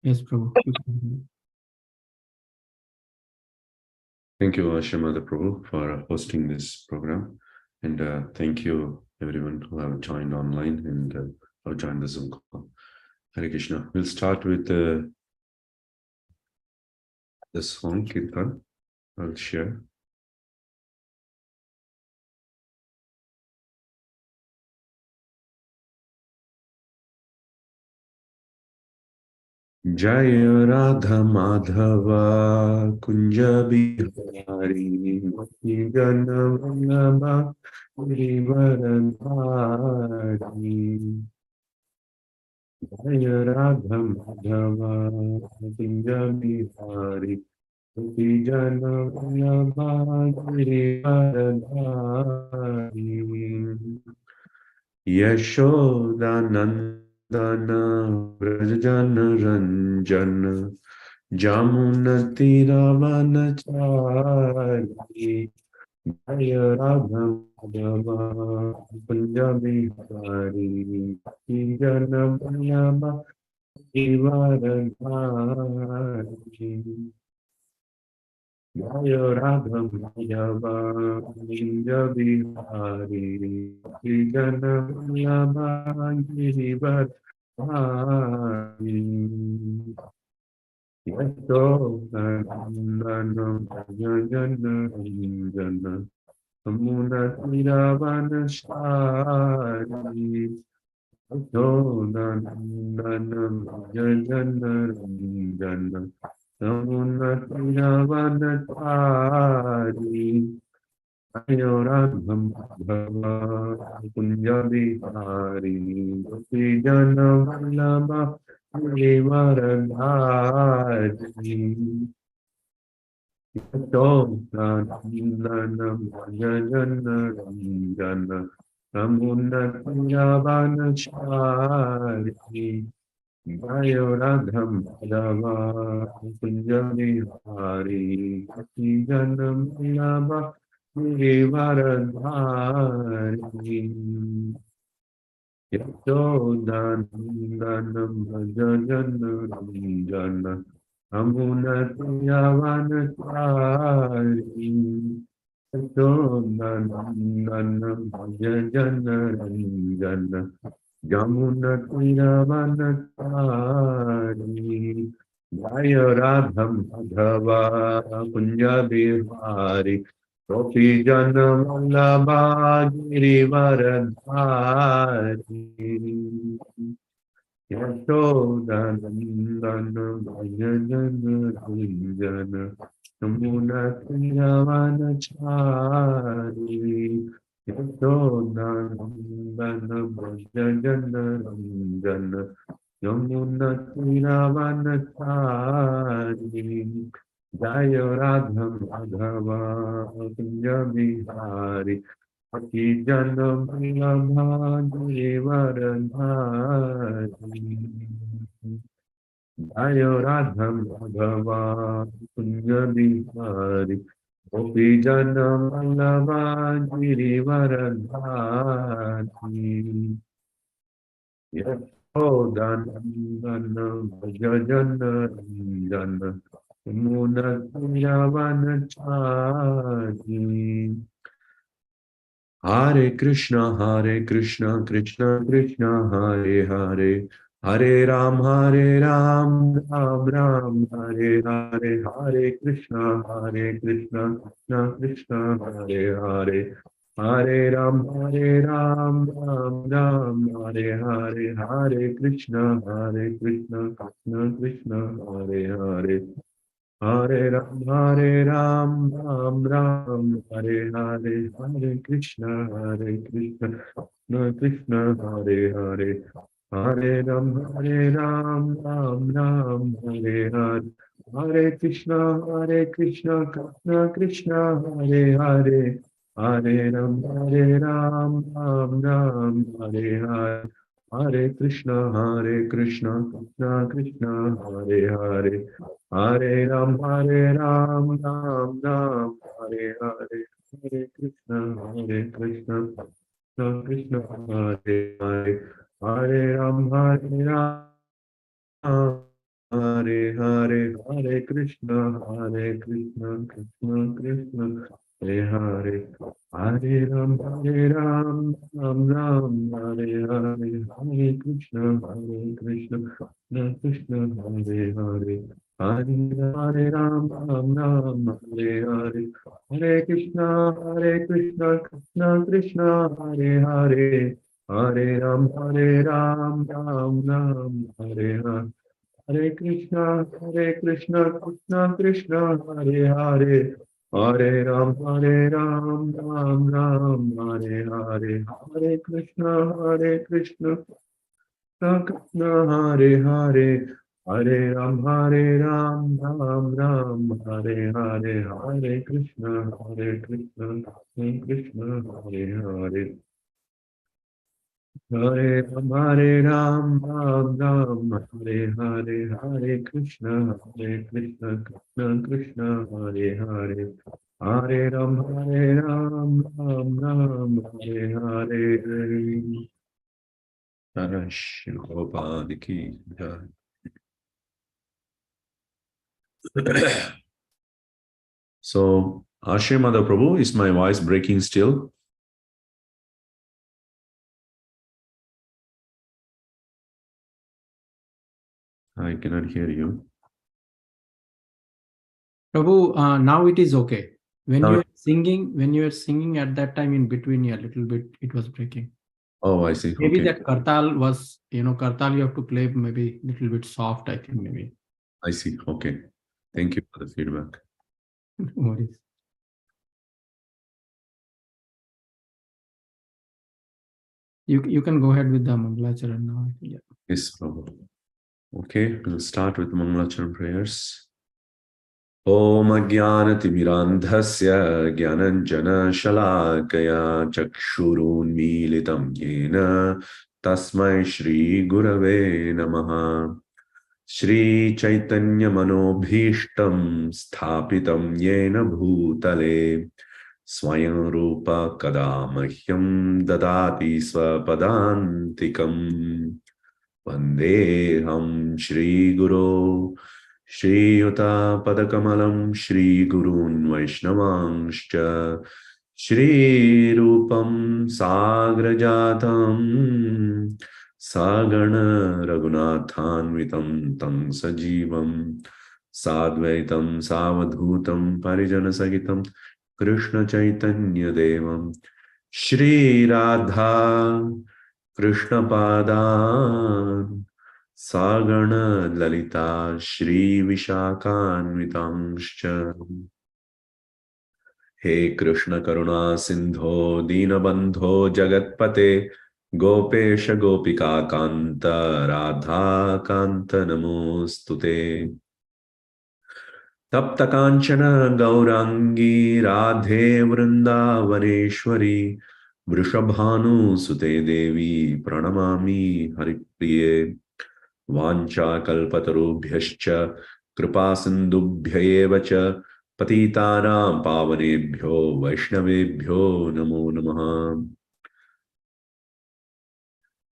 Yes, Prabhu. Thank you, Shamada Prabhu, for hosting this program. And thank you, everyone who have joined online and have joined the Zoom call. Hare Krishna. We'll start with the song, Kirtan. I'll share. Jaya Radha Madhava Kunja Bihari Gana Vallabha Girivaradhari Jaya Radha Madhava Kunja Bihari Gana Vallabha Girivaradhari Yashodanandana Vrajana Ranjana Jamunatiravanachari Jaya Radha Madhava Punjabi Hari Jana Vallabha Givaradhari Jaya Radha Madhava Punjabi Hari Jana Vallabha Givaradhari Yashodanandana Vrajana Ranjana Jamunatiravanachari Yashodanandana Vrajana Ranjana Jamunatiravanachari Jaya Radha Madhava Punjabi Hari Jana Vallabha Givaradhari Yashodanandana Vrajana Ranjana Jamunatiravanachari Jaya Radha Madhava Punjabi Hari Jana Vallabha Givaradhari Yashodanandana Vrajana Ranjana Jamunatiravanachari Yashodanandana Vrajana Ranjana Jamunatiravanachari Jaya Radha Madhava Punjabi Hari Gopi Jana Vallabha Girivaradhari Yashodanandana Vrajana Ranjana Jamunatiravanachari Yashodanandana Vrajana Ranjana Jamunatiravanachari Jaya Radha Madhava Punjabi Hari Ati Jana Vallabha Givaradhari Jaya Radha Madhava Punjabi Hari Gopi Jana Vallabha Girivaradhari Yashodanandana Vrajana Ranjana Jamunatiravanachari Hare Krishna, Krishna Krishna, Hare Hare, Hare Ram, Ram Ram, Hare Hare, Hare Krishna, Krishna Krishna, Hare Hare, Hare Ram, Ram Ram, Hare Hare, Hare Krishna, Krishna Krishna, Hare Hare. Hare Ram, Ram Ram, Hare Hare, Hare Krishna, Krishna Krishna, Hare Hare, Hare Ram, Ram Ram, Hare Hare, Hare Krishna, Krishna Krishna, Hare Hare, Hare Ram, Ram Ram, Hare Hare, Hare Krishna, Krishna Krishna, Hare Hare, Hare Ram, Ram Ram, Hare Hare, Hare Krishna, Krishna Krishna, Hare Hare, Hare Ram, Hare Hare, Hare Krishna, Krishna Krishna, Hare Hare, Hare Ram, Ram, Hare Hare, Hare Krishna, Krishna Krishna, Hare Hare, Hare Ram, Ram, Hare Hare, Hare Krishna, Krishna Krishna, Hare Hare, Hare Ram, Ram, Hare Hare. Hare Krishna, Krishna, Hare Hare, Hare Ram, Ram, Hare Hare, Hare Krishna, Krishna, Hare Hare, Hare Ram, Ram, Hare Hare, Hare Krishna, Krishna, Hare Hare. Hare Ram, Hare Hare, Hare Krishna, Krishna Krishna, Hare Hare, Hare Ram, Hare Hare. Shri Prabhupada ki jai. So, Ashramada Prabhu, is my voice breaking still? I cannot hear you. Prabhu, now it is okay. When Now- you were singing at that time in between a little bit, it was breaking. Oh, I see. Maybe Okay. that kartal was, kartal you have to play maybe little bit soft, I think maybe. I see. Okay. Thank you for the feedback. No worries. You can go ahead with the Mangalacharan now. Yeah. Yes, Prabhu. Okay, we'll start with Mangalacharan prayers. Om Ajnanatimirandhasya Jnananjana Shalakaya Chakshurunmilitam Yena Tasmai Shri Gurave Namaha. Shri Chaitanya Manobhishtam Sthapitam Yena Bhutale Swayam Rupa Kadamahyam Dadati Swapadantikam. Vandeham Shri Guru Shri Yuta Padakamalam Shri Gurun Vaishnavanscha Shri Rupam Sagrajatam Sagana Raghunathanvitam Tam Sajivam Sadvaitam Savadhutam Parijana Sagitam Krishna Chaitanya Devam Shri Radha Krishna Padan Sagana Lalita Shri Vishakhanvitamscha. He Krishna Karuna Sindho Dinabandho Jagatpate Gopesha Gopika Kanta Radha Kanta Namostute. Tapta Kanchana Gaurangi Radhe Vrindavaneshwari Vrishabhanu Sute Devi Pranamami Haripriye Vancha Kalpatarubhyascha Kripa Sindubhya Cha Patitanam Pavanebhyo Vaishnavebhyo Namo Namaha.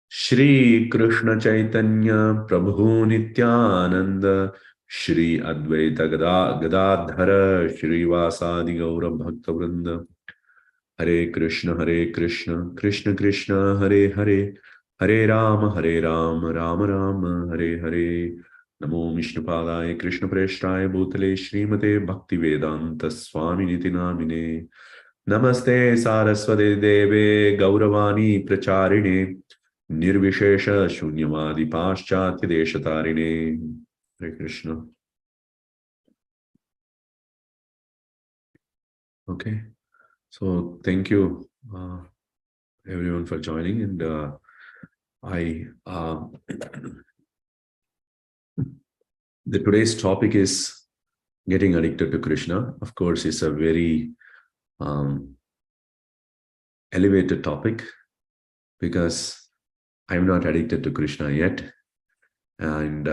Shri Krishna Chaitanya Prabhu Nityananda Shri Advaita Gadadhara Shri Vasadi Gaura Bhakta Vrinda. Hare Krishna, Krishna Krishna, Hare Hare, Hare Rama, Rama Rama, Hare Hare. Namo Vishnupadaya Krishna Preshtaya Bhutale Srimate Bhakti Vedanta Swami Niti Namine. Namaste Saraswate Deve Gauravani Pracharine Nirvishesha Shunyavadi Paschatya Deshatarine. Hare Krishna. Okay. So thank you everyone for joining, and the today's topic is getting addicted to Krishna. Of course, it's a very elevated topic because I'm not addicted to Krishna yet, and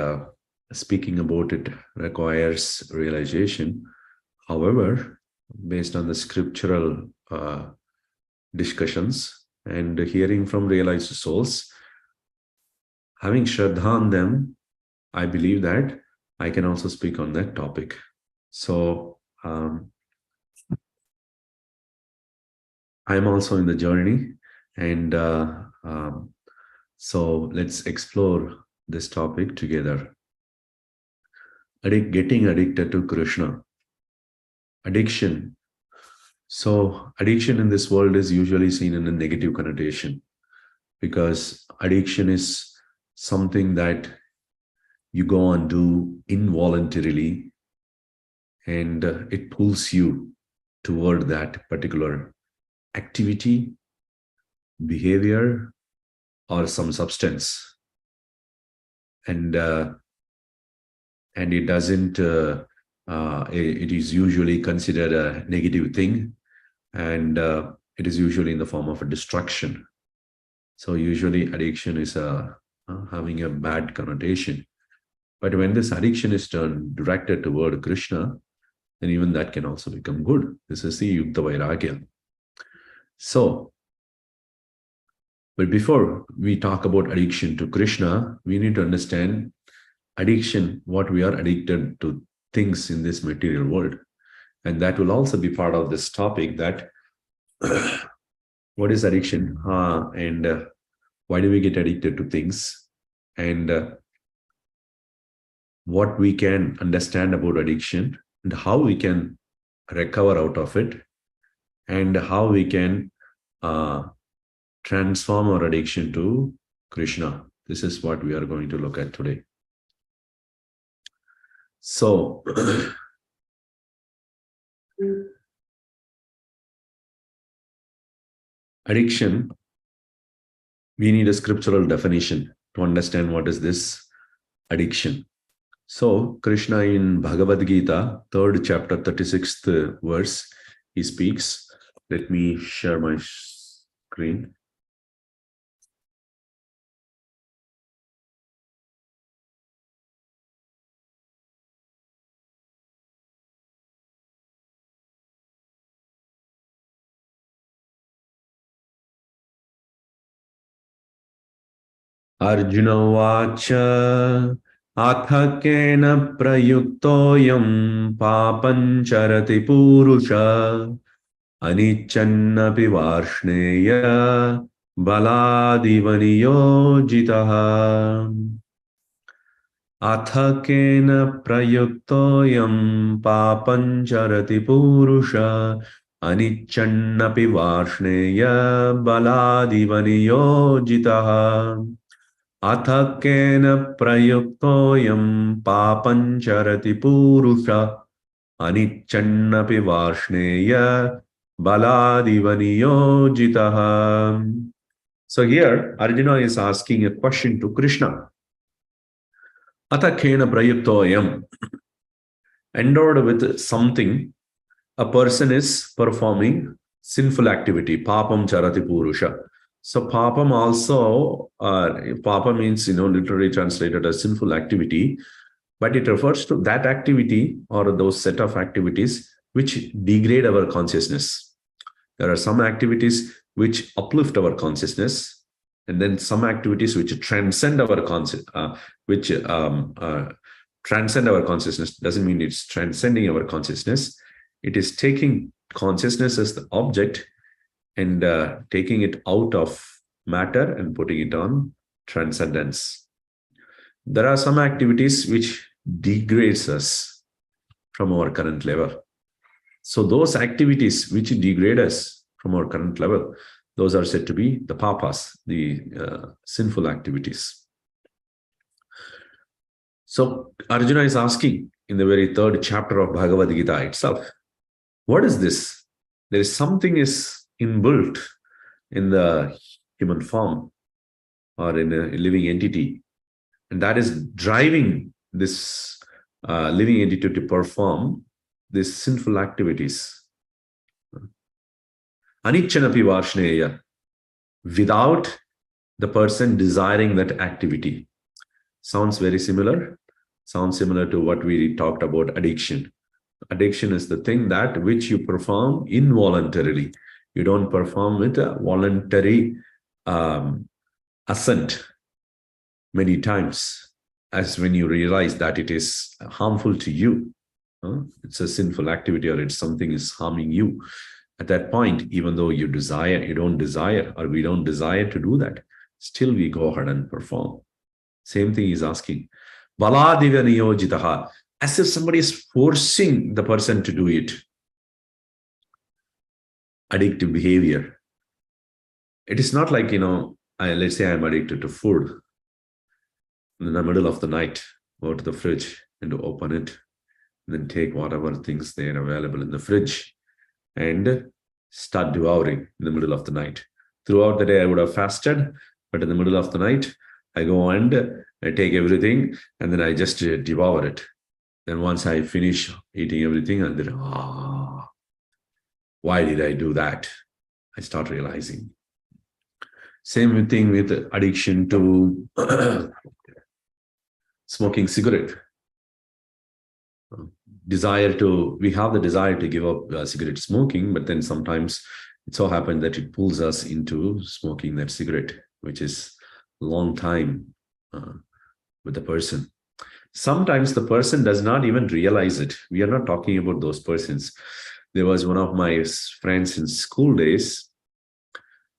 speaking about it requires realization. However, based on the scriptural discussions and hearing from realized souls, having Shraddha on them, I believe that I can also speak on that topic. So I'm also in the journey, and so let's explore this topic together. Getting addicted to Krishna. Addiction. So addiction in this world is usually seen in a negative connotation, because addiction is something that you go and do involuntarily, and it pulls you toward that particular activity, behavior, or some substance, and it doesn't. It is usually considered a negative thing, and it is usually in the form of a destruction. So usually addiction is having a bad connotation. But when this addiction is directed toward Krishna, then even that can also become good. This is the Yukta Vairagya. So, but before we talk about addiction to Krishna, we need to understand addiction, what we are addicted to things in this material world. And that will also be part of this topic, that what is addiction, and why do we get addicted to things, and what we can understand about addiction, and how we can recover out of it, and how we can transform our addiction to Krishna. This is what we are going to look at today. So, addiction, we need a scriptural definition to understand what is this addiction. So, Krishna in Bhagavad Gita, 3rd chapter, 36th verse, he speaks. Let me share my screen. Arjuna Vacha Atha kena prayuktoyam papancharati purusha anichannapi varshneya baladivaniyo Atha kena prayuktoyam papancharati purusha anichannapi varshneya baladivaniyo Atha kena prayuktoyam papancharati purusha anichannapi varshneya baladivaniyo jitaha. So here Arjuna is asking a question to Krishna. Atha kena prayuktoyam. Endowed with something, a person is performing sinful activity, papam charati purusha. So papam also, papa means, literally translated as sinful activity, but it refers to that activity or those set of activities which degrade our consciousness. There are some activities which uplift our consciousness, and then some activities which transcend our transcend our consciousness. Doesn't mean it's transcending our consciousness. It is taking consciousness as the object and taking it out of matter and putting it on transcendence. There are some activities which degrades us from our current level. So those activities which degrade us from our current level, those are said to be the papas, the sinful activities. So Arjuna is asking in the very 3rd chapter of Bhagavad Gita itself, what is this? There is something is inbuilt in the human form or in a living entity, and that is driving this living entity to perform these sinful activities. Anichanapi varshneya, without the person desiring that activity. Sounds very similar. Sounds similar to what we talked about addiction. Addiction is the thing that which you perform involuntarily. You don't perform with a voluntary assent many times. as when you realize that it is harmful to you, it's a sinful activity, or it's something is harming you. At that point, even though you don't desire, or we don't desire to do that, still we go ahead and perform. Same thing he's asking. Baladivya niyojitaha, as if somebody is forcing the person to do it. Addictive behavior. It is not like, let's say I'm addicted to food. In the middle of the night, go to the fridge and to open it, and then take whatever things there available in the fridge and start devouring in the middle of the night. Throughout the day, I would have fasted, but in the middle of the night, I go and I take everything, and then I just devour it. Then once I finish eating everything, and then, why did I do that? I start realizing. Same thing with addiction to smoking cigarette. We have the desire to give up cigarette smoking, but then sometimes it so happens that it pulls us into smoking that cigarette, which is a long time with the person. Sometimes the person does not even realize it. We are not talking about those persons. There was one of my friends in school days,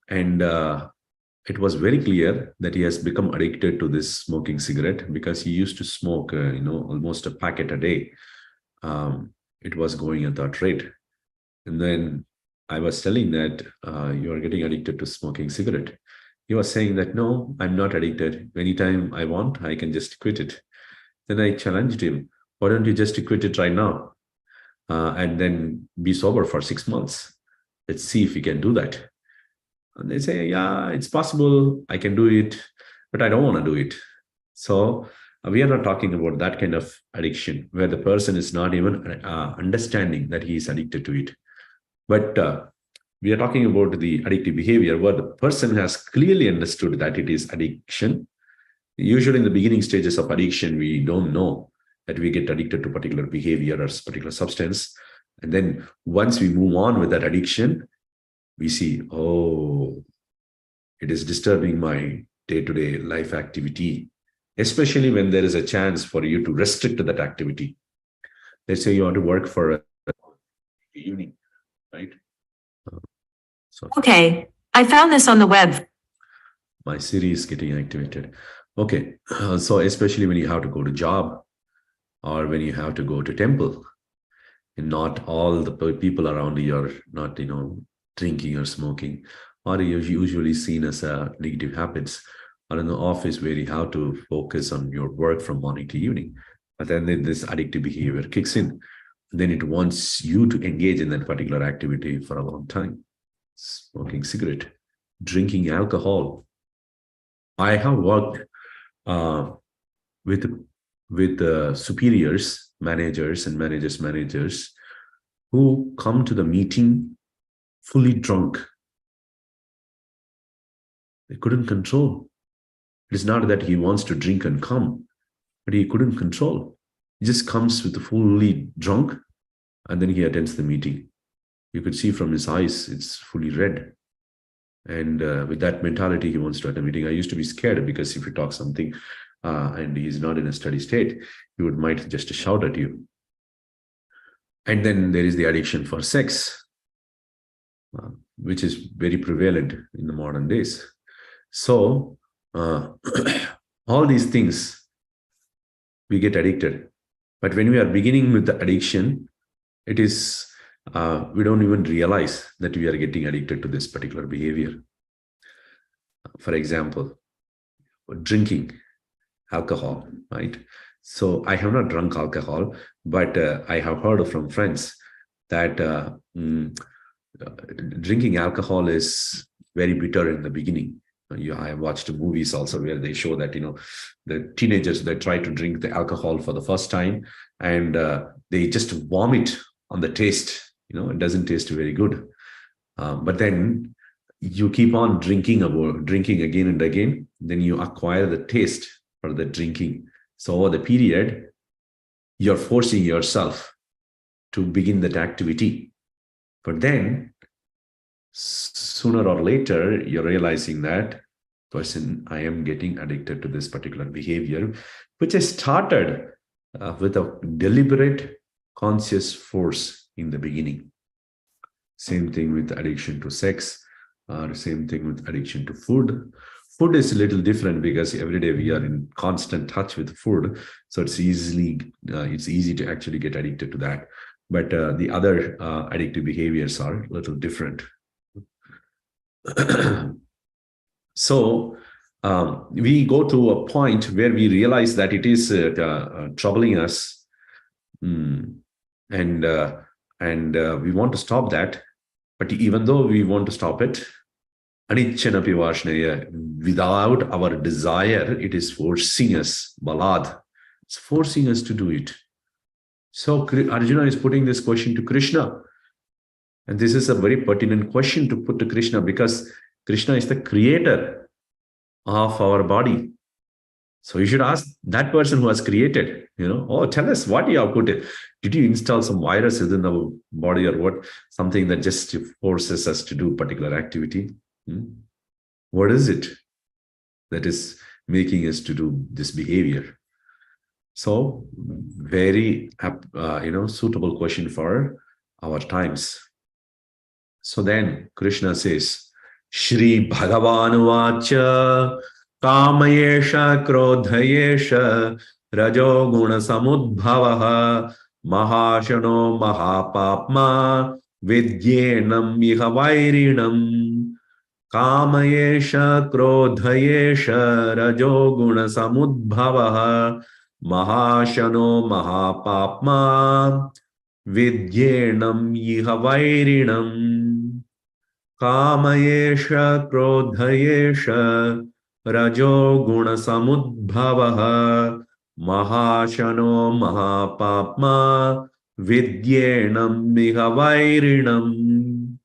and it was very clear that he has become addicted to this smoking cigarette, because he used to smoke, almost a packet a day. It was going at that rate. And then I was telling that you are getting addicted to smoking cigarette. He was saying that, no, I'm not addicted. Anytime I want, I can just quit it. Then I challenged him, why don't you just quit it right now? And then be sober for 6 months. Let's see if we can do that. And they say, yeah, it's possible, I can do it, but I don't want to do it. So we are not talking about that kind of addiction where the person is not even understanding that he is addicted to it. But we are talking about the addictive behavior where the person has clearly understood that it is addiction. Usually in the beginning stages of addiction, we don't know that we get addicted to particular behavior or particular substance. And then once we move on with that addiction, we see, oh, it is disturbing my day-to-day life activity, especially when there is a chance for you to restrict that activity. Let's say you want to work for a evening, right? Okay, I found this on the web. My Siri is getting activated. Okay, so especially when you have to go to job or when you have to go to temple, and not all the people around you are not, drinking or smoking, or you're usually seen as negative habits, or in the office where you have to focus on your work from morning to evening. But then this addictive behavior kicks in. Then it wants you to engage in that particular activity for a long time. Smoking cigarette, drinking alcohol. I have worked with superiors, managers and managers who come to the meeting fully drunk. They couldn't control. It is not that he wants to drink and come, but he couldn't control. He just comes with fully drunk, and then he attends the meeting. You could see from his eyes, it's fully red. And with that mentality, he wants to attend a meeting. I used to be scared because if you talk something and he's not in a steady state, he might just shout at you. And then there is the addiction for sex, which is very prevalent in the modern days. So all these things, we get addicted. But when we are beginning with the addiction, it is, we don't even realize that we are getting addicted to this particular behavior. For example, drinking alcohol, right? So I have not drunk alcohol, but I have heard from friends that drinking alcohol is very bitter in the beginning. I watched movies also where they show that, the teenagers that try to drink the alcohol for the first time, and they just vomit on the taste. It doesn't taste very good. But then you keep on drinking again and again, then you acquire the taste for the drinking. So over the period, you're forcing yourself to begin that activity. But then sooner or later, you're realizing that, person, I am getting addicted to this particular behavior, which I started with a deliberate, conscious force in the beginning. Same thing with addiction to sex, or same thing with addiction to food. Food is a little different because every day we are in constant touch with food, so it's easy to actually get addicted to that. But the other addictive behaviors are a little different. So we go to a point where we realize that it is troubling us, and we want to stop that. But even though we want to stop it, Anichanapi Vashnaya, without our desire, it is forcing us, balad. It's forcing us to do it. So Arjuna is putting this question to Krishna. And this is a very pertinent question to put to Krishna, because Krishna is the creator of our body. So you should ask that person who has created, oh, tell us what you have put it. Did you install some viruses in our body or what? Something that just forces us to do particular activity? What is it that is making us to do this behavior? So very, suitable question for our times. So then Krishna says, Shri Bhagavan Vacha Kamayesha Krodhayesha Rajo Guna Samudbhavaha Mahashano Mahapapma Vidyenam Ihavairinam Kamayesha Krodhayesha Rajo Guna Samudbhavaha Mahashano Mahapapma Vidyenam Ihavairinam Kamayesha Krodhayesha Rajo Guna Samudbhavaha Mahashano Mahapapma Vidyenam Ihavairinam.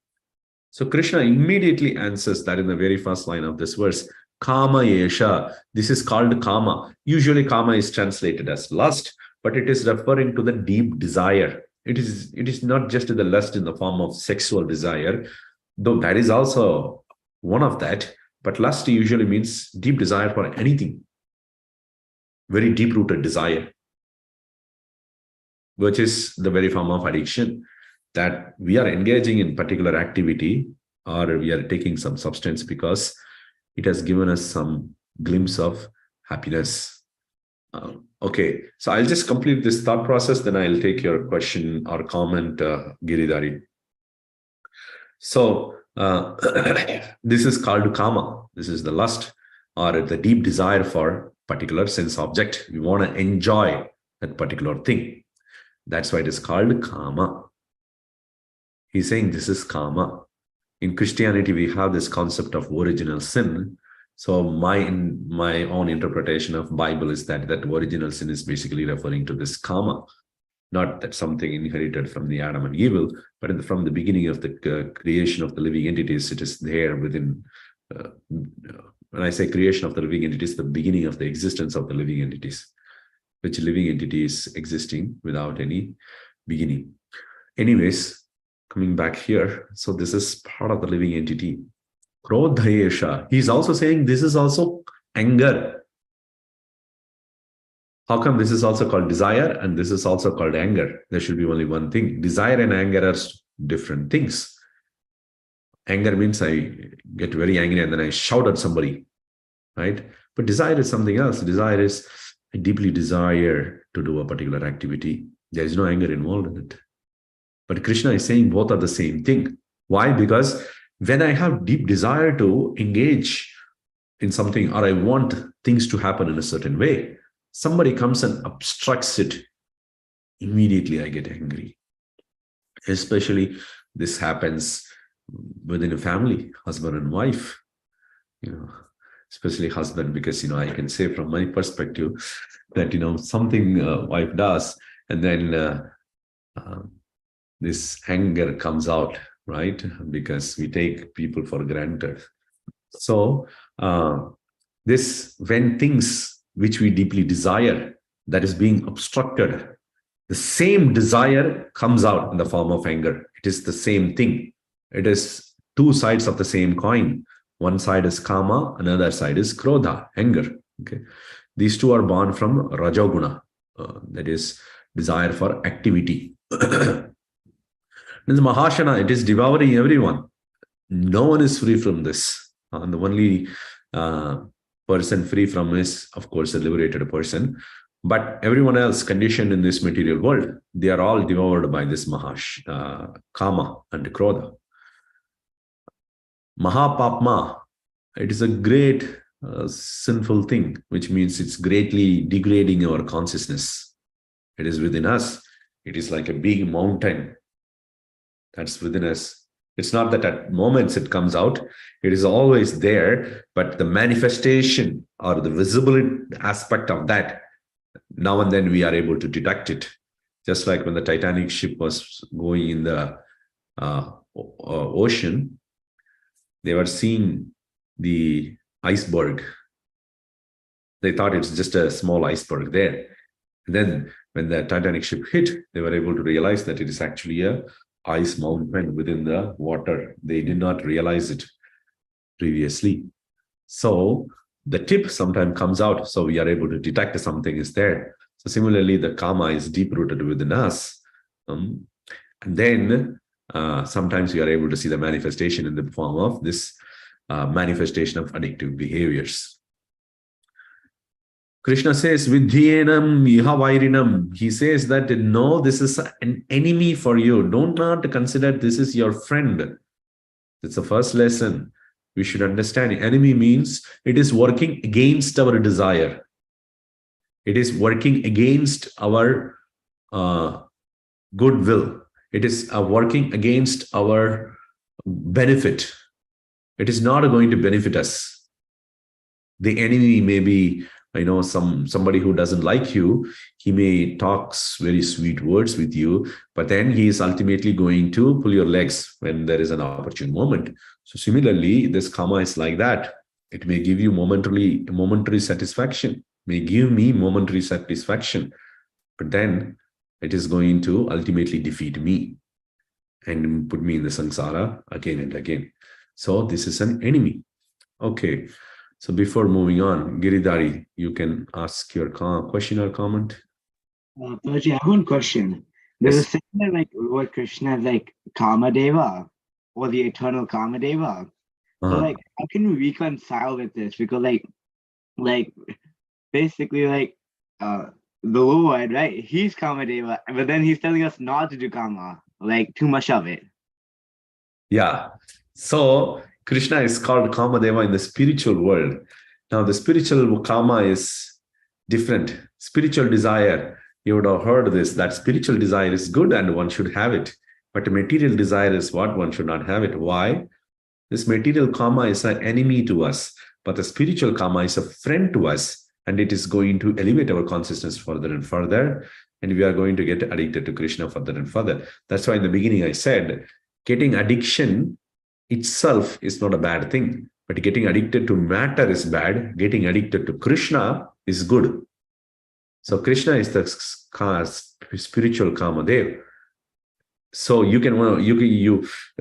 So Krishna immediately answers that in the very first line of this verse. Kama Yesha. This is called Kama. Usually Kama is translated as lust, but it is referring to the deep desire. It is not just the lust in the form of sexual desire, though that is also one of that. But lust usually means deep desire for anything. Very deep-rooted desire, which is the very form of addiction, that we are engaging in particular activity or we are taking some substance because it has given us some glimpse of happiness. Okay, so I'll just complete this thought process, then I'll take your question or comment, Giridhari. So this is called Kama. This is the lust or the deep desire for particular sense object. We want to enjoy that particular thing. That's why it is called Kama. He's saying this is Kama. In Christianity, we have this concept of original sin. So my own interpretation of Bible is that original sin is basically referring to this Kama. Not that something inherited from the Adam and Evil, but from the beginning of the creation of the living entities, it is there within. When I say creation of the living entities, the beginning of the existence of the living entities, which living entity is existing without any beginning. Anyways, coming back here, so this is part of the living entity. Krodhayesha. He's also saying this is also anger. How come this is also called desire and this is also called anger? There should be only one thing. Desire and anger are different things. Anger means I get very angry and then I shout at somebody, right? But desire is something else. Desire is I deeply desire to do a particular activity. There is no anger involved in it. But Krishna is saying both are the same thing. Why? Because when I have deep desire to engage in something or I want things to happen in a certain way, somebody comes and obstructs it, immediately I get angry. Especially this happens within a family, husband and wife, especially husband, because, I can say from my perspective that, something wife does, and then this anger comes out, right? Because we take people for granted. So when things which we deeply desire, that is being obstructed, the same desire comes out in the form of anger. It is the same thing. It is two sides of the same coin. One side is Kama, another side is Krodha, anger. Okay. These two are born from Rajoguna, that is desire for activity. This Mahashana, it is devouring everyone. No one is free from this. The only person free from is, of course, a liberated person. But everyone else conditioned in this material world, they are all devoured by this Kama and Krodha. Mahapapma, it is a great sinful thing, which means it's greatly degrading our consciousness. It is within us. It is like a big mountain that's within us. It's not that at moments it comes out, it is always there, but the manifestation or the visible aspect of that, now and then we are able to detect it. Just like when the Titanic ship was going in the ocean, they were seeing the iceberg. They thought it's just a small iceberg there. And then when the Titanic ship hit, they were able to realize that it is actually a ice mountain within the water. They did not realize it previously. So the tip sometimes comes out, so we are able to detect something is there. So similarly, the Kama is deep-rooted within us. And then sometimes we are able to see the manifestation in the form of this manifestation of addictive behaviors. Krishna says, Vidhyenam Ihavairinam. He says that no, this is an enemy for you. Do not consider this is your friend. That's the first lesson. We should understand enemy means it is working against our desire. It is working against our goodwill. It is working against our benefit. It is not going to benefit us. The enemy may be, somebody who doesn't like you. He may talk very sweet words with you, but then he is ultimately going to pull your legs when there is an opportune moment. So similarly, this karma is like that. It may give you momentary satisfaction, may give me momentary satisfaction, but then it is going to ultimately defeat me and put me in the samsara again and again. So this is an enemy. Okay. So before moving on, Giridhari, you can ask your question or comment. Prabhuji, I have one question. There's a statement like Lord Krishna is like Kamadeva or the eternal Kamadeva. So like, how can we reconcile with this? Because like basically the Lord, right? He's Kamadeva, but then he's telling us not to do Kama, like too much of it. Yeah. So Krishna is called Kamadeva in the spiritual world. Now the spiritual Kama is different. Spiritual desire, you would have heard this, that spiritual desire is good and one should have it. But material desire is what? One should not have it. Why? This material Kama is an enemy to us, but the spiritual Kama is a friend to us, and it is going to elevate our consciousness further and further, and we are going to get addicted to Krishna further and further. That's why in the beginning I said, getting addiction itself is not a bad thing, but getting addicted to matter is bad. Getting addicted to Krishna is good. So Krishna is the spiritual Kamadev. So you can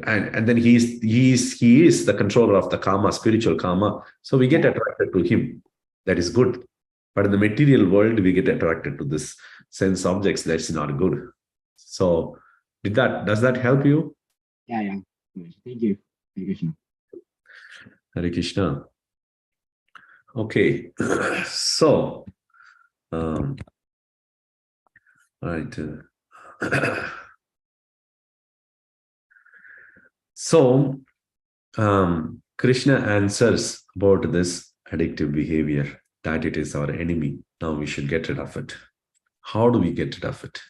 and then he is the controller of the Kama, spiritual Kama. So we get attracted to him. That is good. But in the material world, we get attracted to this sense objects. That's not good. So does that help you? Yeah. Thank you. Hare Krishna. Hare Krishna. Okay. So, right. So, Krishna answers about this addictive behavior, that it is our enemy. Now we should get rid of it. How do we get rid of it?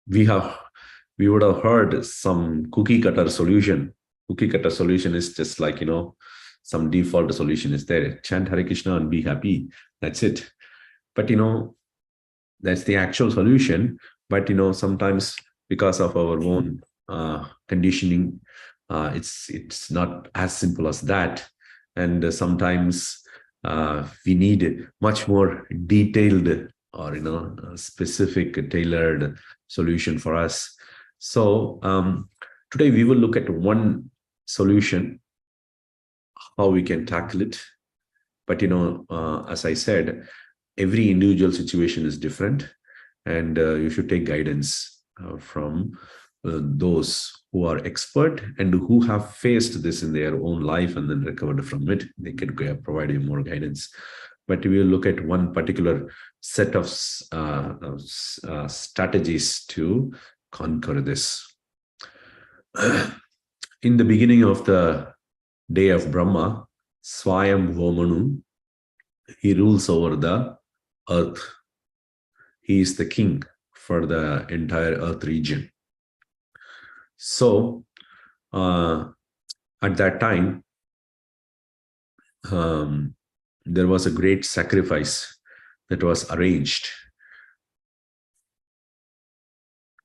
We would have heard some cookie cutter solution. Cookie cutter solution is just like, some default solution is there. Chant Hare Krishna and be happy. That's it. But, that's the actual solution. But, sometimes because of our own conditioning, it's not as simple as that. And sometimes we need much more detailed or, specific tailored solution for us. So today we will look at one solution, how we can tackle it. But as I said, every individual situation is different, and you should take guidance from those who are expert and who have faced this in their own life and then recovered from it. They can provide you more guidance. But we will look at one particular set of strategies to conquer this. In the beginning of the day of Brahma, Swayam Vomanu, he rules over the earth. He is the king for the entire earth region. So, at that time, there was a great sacrifice that was arranged.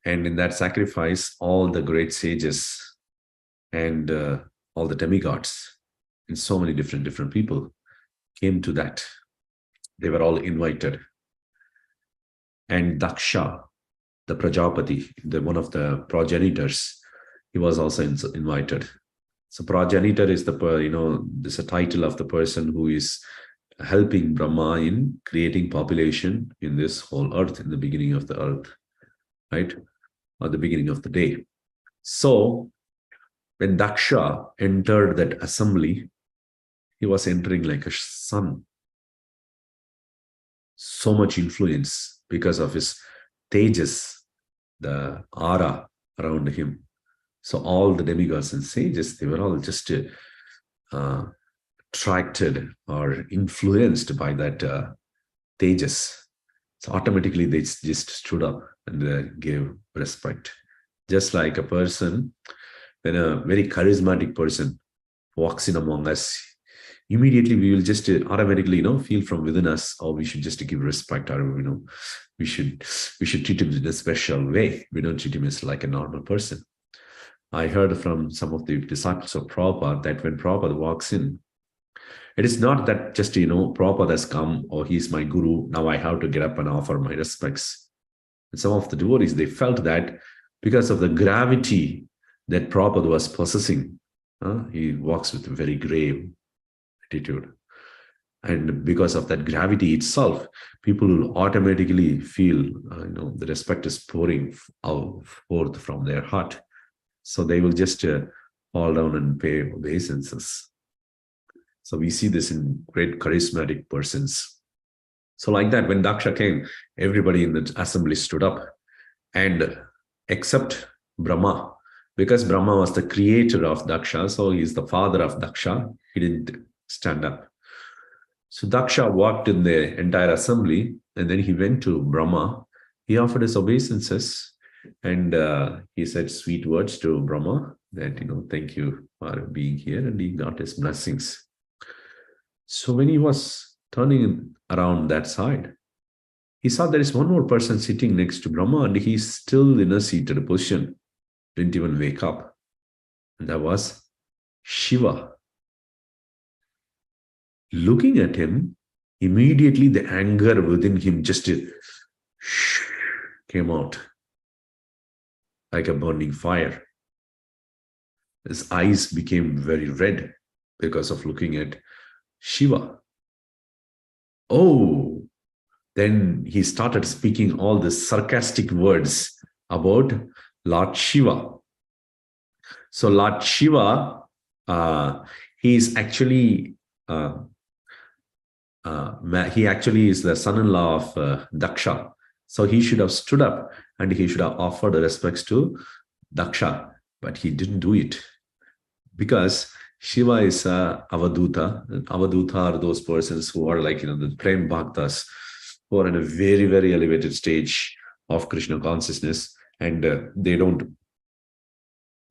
And in that sacrifice, all the great sages and all the demigods and so many different people came to that. They were all invited. And Daksha, the Prajapati, one of the progenitors, he was also invited. So progenitor is this is a title of the person who is helping Brahma in creating population in this whole earth, in the beginning of the earth, right? Or the beginning of the day. So when Daksha entered that assembly, he was entering like a sun. So much influence because of his tejas, the aura around him. So all the demigods and sages, they were all just attracted or influenced by that tejas. So automatically they just stood up and gave respect. Just like a person, when a very charismatic person walks in among us, immediately we will just automatically feel from within us, or we should just give respect, or we should treat him in a special way. We don't treat him as like a normal person. I heard from some of the disciples of Prabhupada that when Prabhupada walks in, it is not that just Prabhupada has come, or he's my guru, now I have to get up and offer my respects. And some of the devotees, they felt that because of the gravity that Prabhupada was possessing, he walks with a very grave attitude. And because of that gravity itself, people will automatically feel, the respect is pouring forth from their heart. So they will just fall down and pay obeisances. So we see this in great charismatic persons. So like that, when Daksha came, everybody in the assembly stood up, and except Brahma, because Brahma was the creator of Daksha, so he is the father of Daksha, he didn't stand up. So Daksha walked in the entire assembly, and then he went to Brahma. He offered his obeisances, and he said sweet words to Brahma that, thank you for being here, and he got his blessings. So when he was turning around that side, he saw there is one more person sitting next to Brahma, and he's still in a seated position, didn't even wake up. And that was Shiva. Looking at him, immediately the anger within him just came out like a burning fire. His eyes became very red because of looking at Shiva. Oh, then he started speaking all the sarcastic words about Lord Shiva. So Lord Shiva, he is actually he actually is the son-in-law of Daksha. So he should have stood up and he should have offered respects to Daksha, but he didn't do it because Shiva is Avaduta. Avaduta are those persons who are like, the Prem Bhaktas, who are in a very, very elevated stage of Krishna consciousness, and they don't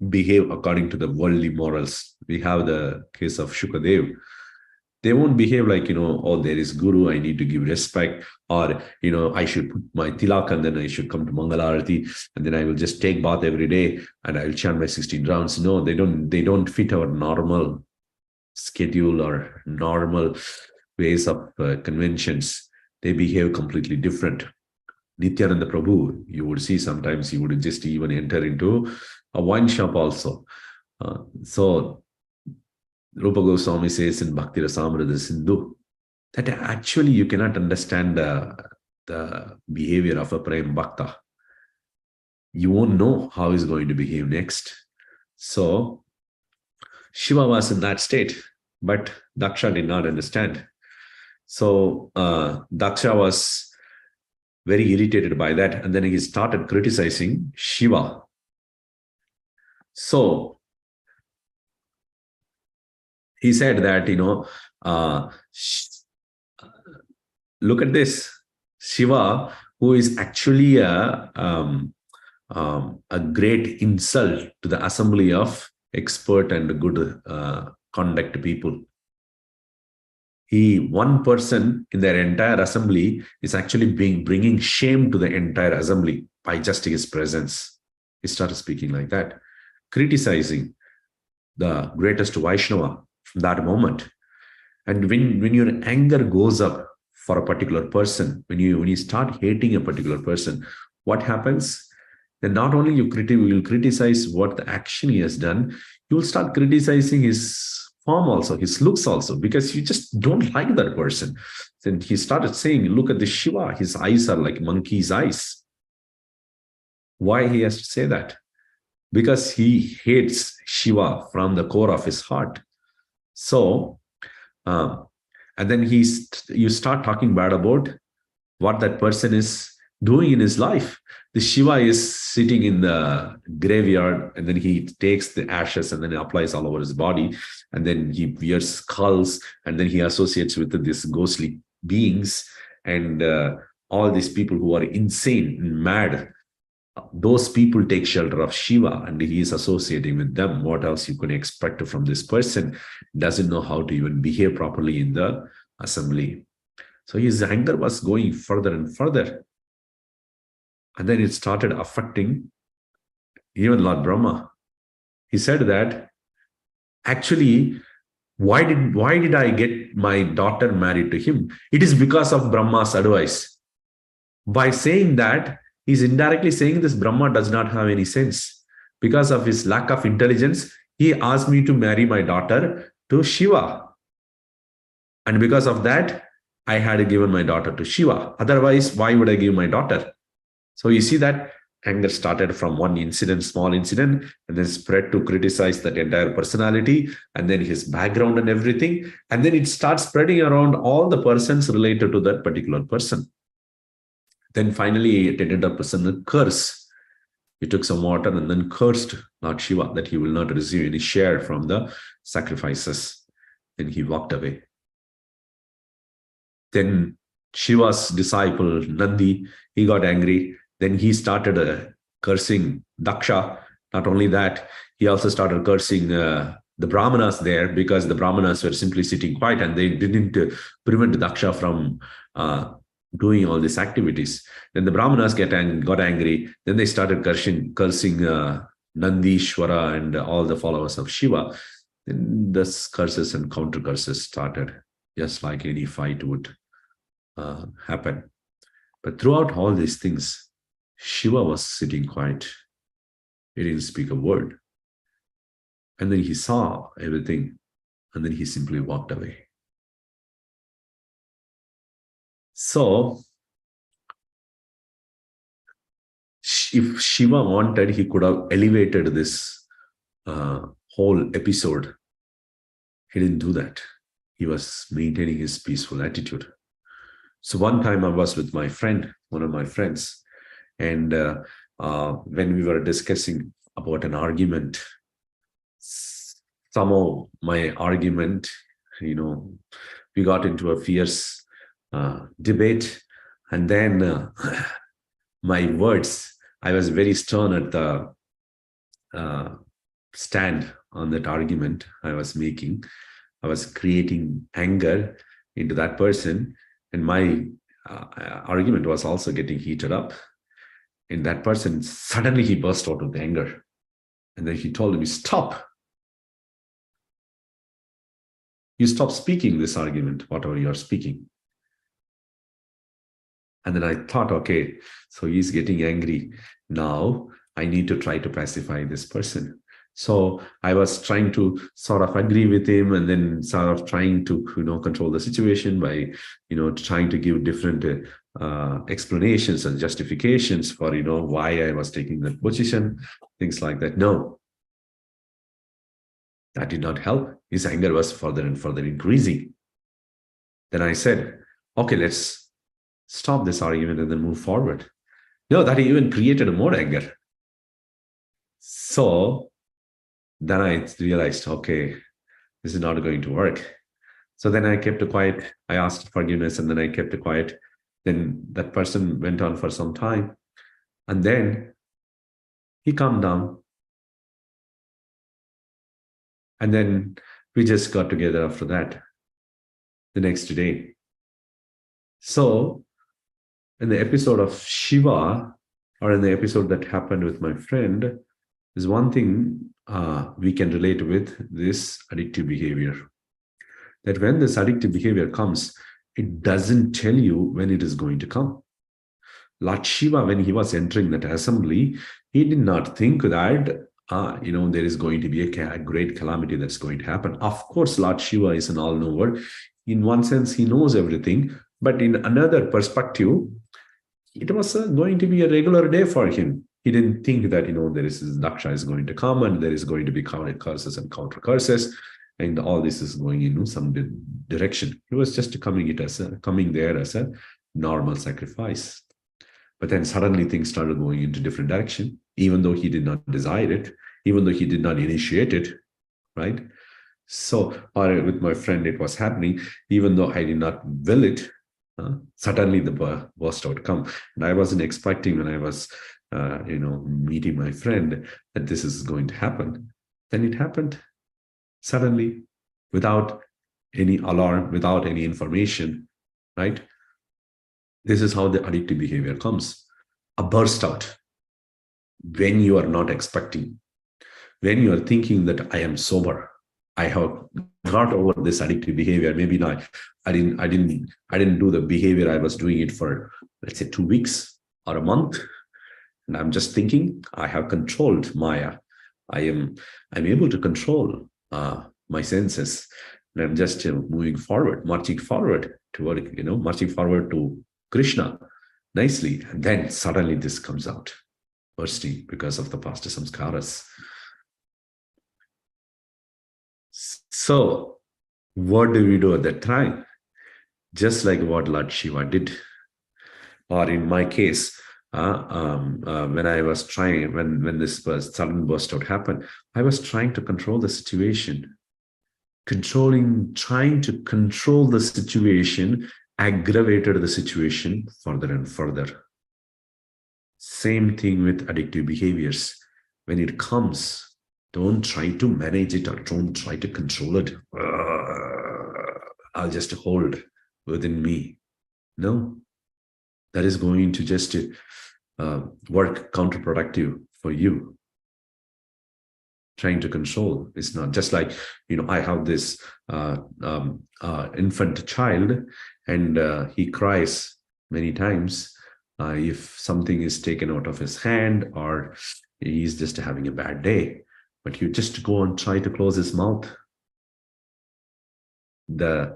behave according to the worldly morals. We have the case of Shukadev. They won't behave like, oh, there is Guru, I need to give respect, or, I should put my tilak and then I should come to Mangalarati and then I will just take bath every day and I will chant my 16 rounds. No, they don't fit our normal schedule or normal ways of conventions. They behave completely different. Nityananda Prabhu, you would see sometimes he would just even enter into a wine shop also. So Rupa Goswami says in Bhakti Rasamrita Sindhu that actually you cannot understand the behavior of a Prem Bhakta. You won't know how he's going to behave next. So Shiva was in that state, but Daksha did not understand. So Daksha was very irritated by that, and then he started criticizing Shiva. So he said that, look at this, Shiva, who is actually a great insult to the assembly of expert and good conduct people. One person in their entire assembly is actually bringing shame to the entire assembly by just his presence. He started speaking like that, criticizing the greatest Vaishnava from that moment. And when your anger goes up for a particular person, when you start hating a particular person, what happens? Then not only you will criticize what the action he has done, you will start criticizing his form also, his looks also, because you just don't like that person. Then he started saying, look at the Shiva, his eyes are like monkey's eyes. Why he has to say that? Because he hates Shiva from the core of his heart. So, and then you start talking bad about what that person is doing in his life. The Shiva is sitting in the graveyard, and then he takes the ashes and then he applies all over his body, and then he wears skulls, and then he associates with these ghostly beings, and all these people who are insane and mad. Those people take shelter of Shiva, and he is associating with them. What else you can expect from this person? Doesn't know how to even behave properly in the assembly. So his anger was going further and further. And then it started affecting even Lord Brahma. He said that, actually, why did I get my daughter married to him? It is because of Brahma's advice. By saying that, he's indirectly saying this Brahma does not have any sense. Because of his lack of intelligence, he asked me to marry my daughter to Shiva. And because of that, I had given my daughter to Shiva. Otherwise, why would I give my daughter? So you see that anger started from one incident, small incident, and then spread to criticize that entire personality, and then his background and everything. And then it starts spreading around all the persons related to that particular person. Then finally, it ended up as a curse. He took some water and then cursed Lord Shiva that he will not receive any share from the sacrifices. Then he walked away. Then Shiva's disciple, Nandi, he got angry. Then he started cursing Daksha. Not only that, he also started cursing the Brahmanas there, because the Brahmanas were simply sitting quiet and they didn't prevent Daksha from doing all these activities. Then the Brahmanas got angry. Then they started cursing Nandishwara and all the followers of Shiva. Then the curses and counter curses started, just like any fight would happen. But throughout all these things, Shiva was sitting quiet. He didn't speak a word. And then he saw everything, and then he simply walked away. So, if Shiva wanted, he could have elevated this whole episode. He didn't do that. He was maintaining his peaceful attitude. So one time I was with my friend, one of my friends, and when we were discussing about an argument, somehow my argument, we got into a fierce debate, and then my words, I was very stern at the stand on that argument I was making. I was creating anger into that person, and my argument was also getting heated up. And that person, suddenly he burst out with anger. And then he told me, stop. You stop speaking this argument, whatever you are speaking. And then I thought, okay, so he's getting angry. Now I need to try to pacify this person. So I was trying to sort of agree with him, and then sort of trying to, control the situation by, trying to give different explanations and justifications for, why I was taking that position, things like that. No, that did not help. His anger was further and further increasing. Then I said, okay, let's stop this argument and then move forward. No, that even created more anger. So then I realized, okay, this is not going to work. So then I kept quiet. I asked forgiveness, and then I kept quiet. Then that person went on for some time, and then he calmed down. And then we just got together after that, the next day. So in the episode of Shiva, or in the episode that happened with my friend, is one thing we can relate with this addictive behavior. That when this addictive behavior comes, it doesn't tell you when it is going to come. Lord Shiva, when he was entering that assembly, he did not think that, there is going to be a great calamity that's going to happen. Of course, Lord Shiva is an all-knower. In one sense, he knows everything. But in another perspective, it was going to be a regular day for him. He didn't think that, there is Daksha is going to come, and there is going to be counter curses and counter curses, and all this is going in some direction. He was just coming there as a normal sacrifice. But then suddenly things started going into different direction, even though he did not desire it, even though he did not initiate it, right? So, or with my friend, it was happening, even though I did not will it. Suddenly the burst out come, and I wasn't expecting when I was, meeting my friend that this is going to happen. Then it happened suddenly, without any alarm, without any information, right? This is how the addictive behavior comes. A burst out when you are not expecting, when you are thinking that I am sober, I have got over this addictive behavior. Maybe not. I didn't do the behavior. I was doing it for, let's say, 2 weeks or a month, and I'm just thinking I have controlled Maya. I'm able to control my senses, and I'm just moving forward, marching forward toward, marching forward to Krishna nicely. And then suddenly this comes out, bursting because of the past samskaras. So what do we do at that time? Just like what Lord Shiva did. Or in my case, when I was trying, when this sudden burst out happened, I was trying to control the situation. Trying to control the situation aggravated the situation further and further. Same thing with addictive behaviors. When it comes, don't try to manage it or don't try to control it. I'll just hold within me. No, that is going to just work counterproductive for you. Trying to control is not just like, I have this infant child, and he cries many times if something is taken out of his hand or he's just having a bad day. But you just go and try to close his mouth. The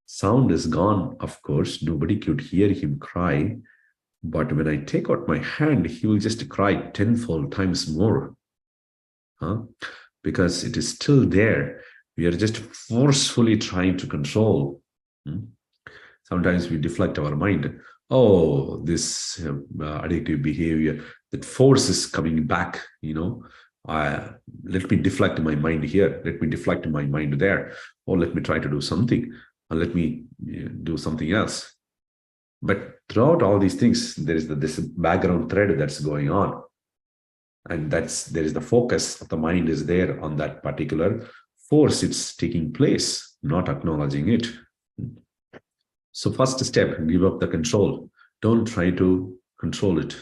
sound is gone, of course. Nobody could hear him cry. But when I take out my hand, he will just cry tenfold times more. Because it is still there. We are just forcefully trying to control. Sometimes we deflect our mind. Oh, this addictive behavior, that force is coming back, let me deflect my mind here. Let me deflect my mind there. Or let me try to do something. Or let me do something else. But throughout all these things, there is this background thread that's going on. And there is the focus of the mind is there on that particular force. It's taking place, not acknowledging it. So first step, give up the control. Don't try to control it.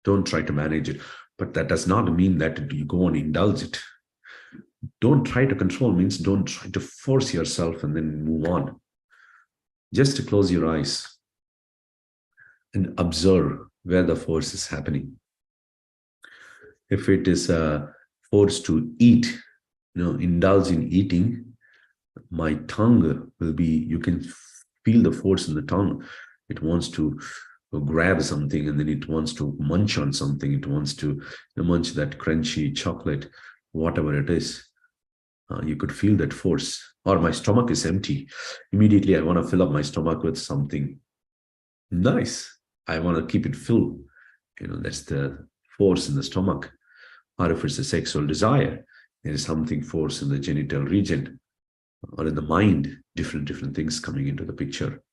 Don't try to manage it. But that does not mean that you go and indulge it. Don't try to control means don't try to force yourself and then move on. Just to close your eyes and observe where the force is happening. If it is a force to eat, indulge in eating, my tongue will be, you can feel the force in the tongue. It wants to grab something, and then it wants to munch on something. It wants to munch that crunchy chocolate, whatever it is. You could feel that force. Or my stomach is empty. Immediately, I want to fill up my stomach with something nice. I want to keep it full. That's the force in the stomach. Or if it's a sexual desire, there is something force in the genital region or in the mind, different things coming into the picture.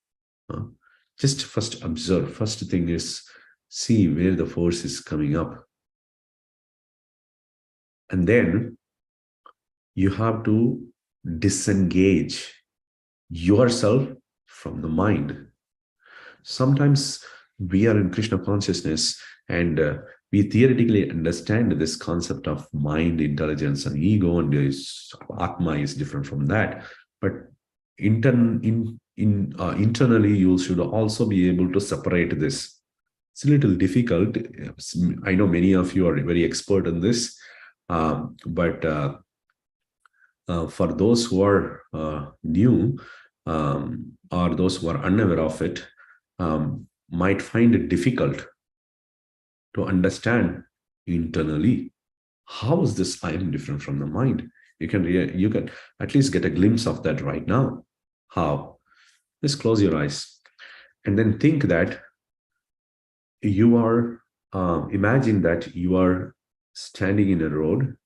Just first observe. First thing is see where the force is coming up. And then you have to disengage yourself from the mind. Sometimes we are in Krishna consciousness and we theoretically understand this concept of mind, intelligence, and ego, and Atma is different from that. But internally, you should also be able to separate this. It's a little difficult. I know many of you are very expert in this, but for those who are new or those who are unaware of it, might find it difficult to understand internally. How is this I am different from the mind? You can at least get a glimpse of that right now. How? Just close your eyes and then think that you are, imagine that you are standing in a road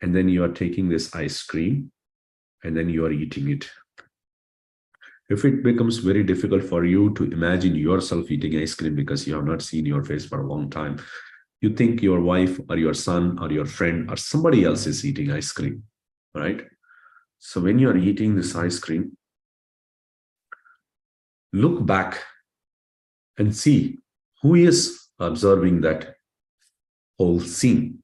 and then you are taking this ice cream and then you are eating it. If it becomes very difficult for you to imagine yourself eating ice cream because you have not seen your face for a long time, you think your wife or your son or your friend or somebody else is eating ice cream, right? So when you are eating this ice cream, look back and see who is observing that whole scene.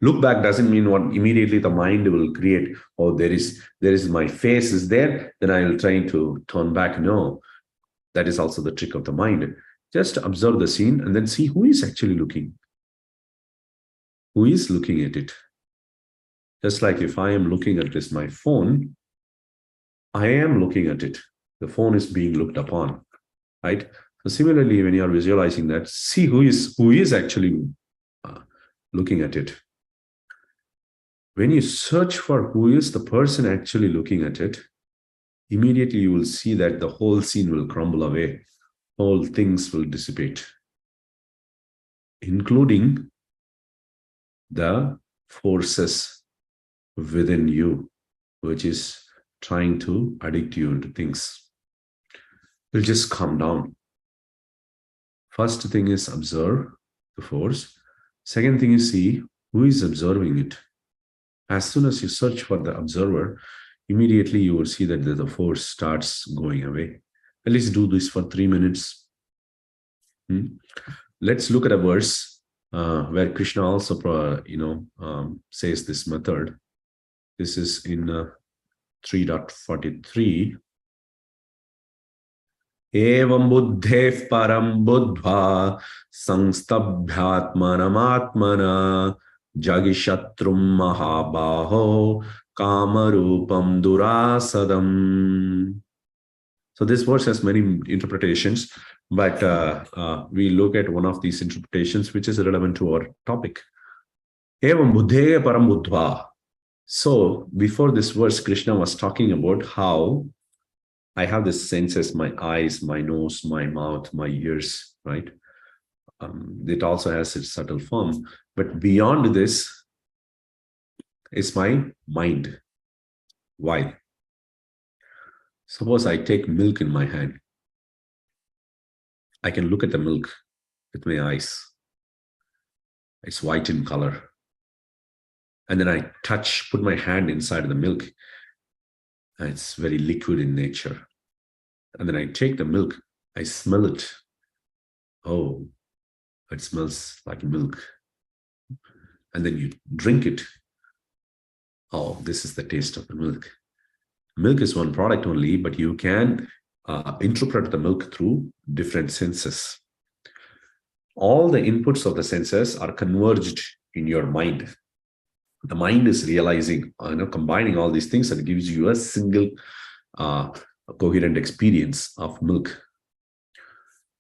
Look back doesn't mean what immediately the mind will create. Oh, there is my face is there, then I will try to turn back. No, that is also the trick of the mind. Just observe the scene and then see who is actually looking. Who is looking at it? Just like if I am looking at this, my phone, I am looking at it. The phone is being looked upon, right? So similarly, when you are visualizing that, see who is actually looking at it. When you search for who is the person actually looking at it, immediately you will see that the whole scene will crumble away. All things will dissipate, including the forces within you, which is trying to addict you into things. Will just calm down. First thing is observe the force. Second thing is see who is observing it. As soon as you search for the observer, immediately you will see that the force starts going away. At least do this for 3 minutes. Let's look at a verse where Krishna also, says this method. This is in 3.43. Evam buddhev param buddha sangstabhyatmanamatmana jagishatrum mahabaho kamarupam durasadam. So this verse has many interpretations, but we look at one of these interpretations which is relevant to our topic. Evam buddhev param buddha. So before this verse, Krishna was talking about how I have the senses, my eyes, my nose, my mouth, my ears, right? It also has its subtle form. But beyond this is my mind. Why? Suppose I take milk in my hand. I can look at the milk with my eyes. It's white in color. And then I put my hand inside the milk. And it's very liquid in nature. And then I take the milk, I smell it. Oh, it smells like milk. And then you drink it. Oh, this is the taste of the milk. Milk is one product only, but you can interpret the milk through different senses. All the inputs of the senses are converged in your mind. The mind is realizing, combining all these things, and gives you a single coherent experience of milk.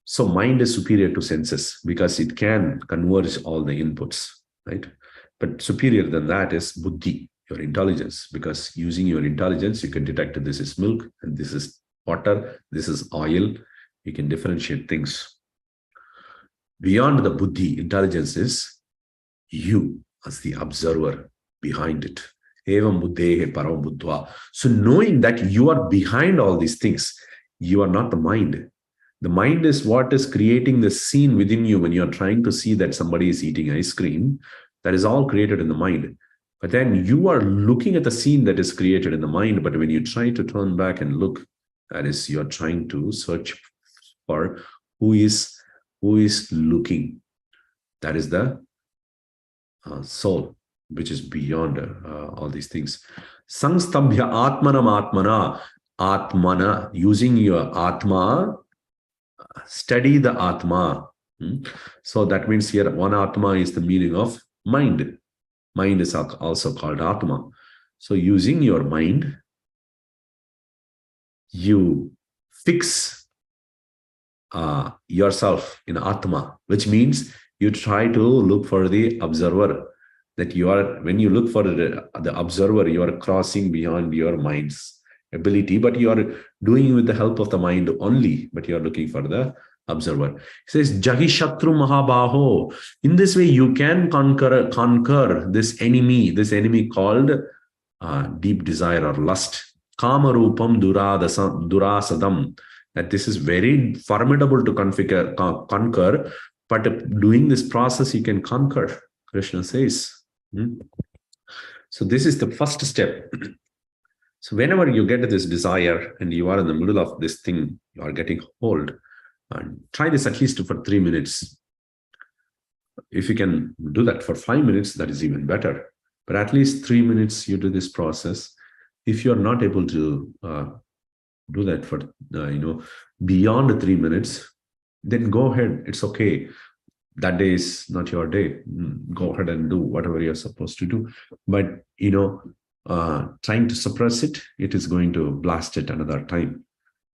So mind is superior to senses because it can converge all the inputs, right? But superior than that is buddhi, your intelligence, because using your intelligence, you can detect this is milk and this is water, this is oil. You can differentiate things. Beyond the buddhi, intelligence is you as the observer behind it. Evam buddhehe param buddhva. So knowing that you are behind all these things, you are not the mind. The mind is what is creating the scene within you when you're trying to see that somebody is eating ice cream. That is all created in the mind. But then you are looking at the scene that is created in the mind. But when you try to turn back and look, that is, you're trying to search for who is looking. That is the soul, which is beyond all these things. Sangstabhya atmanam atmana, using your atma, study the atma. So that means here one atma is the meaning of mind. Mind is also called atma. So using your mind, you fix yourself in atma, which means you try to look for the observer. That you are, when you look for the observer, you are crossing beyond your mind's ability, but you are doing with the help of the mind only, but you are looking for the observer. He says, Jahi Shatru Mahabaho. In this way, you can conquer this enemy called deep desire or lust. Kama Rupam Durasadam. That this is very formidable to conquer, but doing this process, you can conquer, Krishna says. So this is the first step. So whenever you get this desire and you are in the middle of this thing, you are getting hold, and try this at least for 3 minutes. If you can do that for 5 minutes, that is even better. But at least 3 minutes, you do this process. If you are not able to do that for, beyond 3 minutes, then go ahead. It's okay. That day is not your day. Go ahead and do whatever you're supposed to do. But, trying to suppress it, it is going to blast it another time.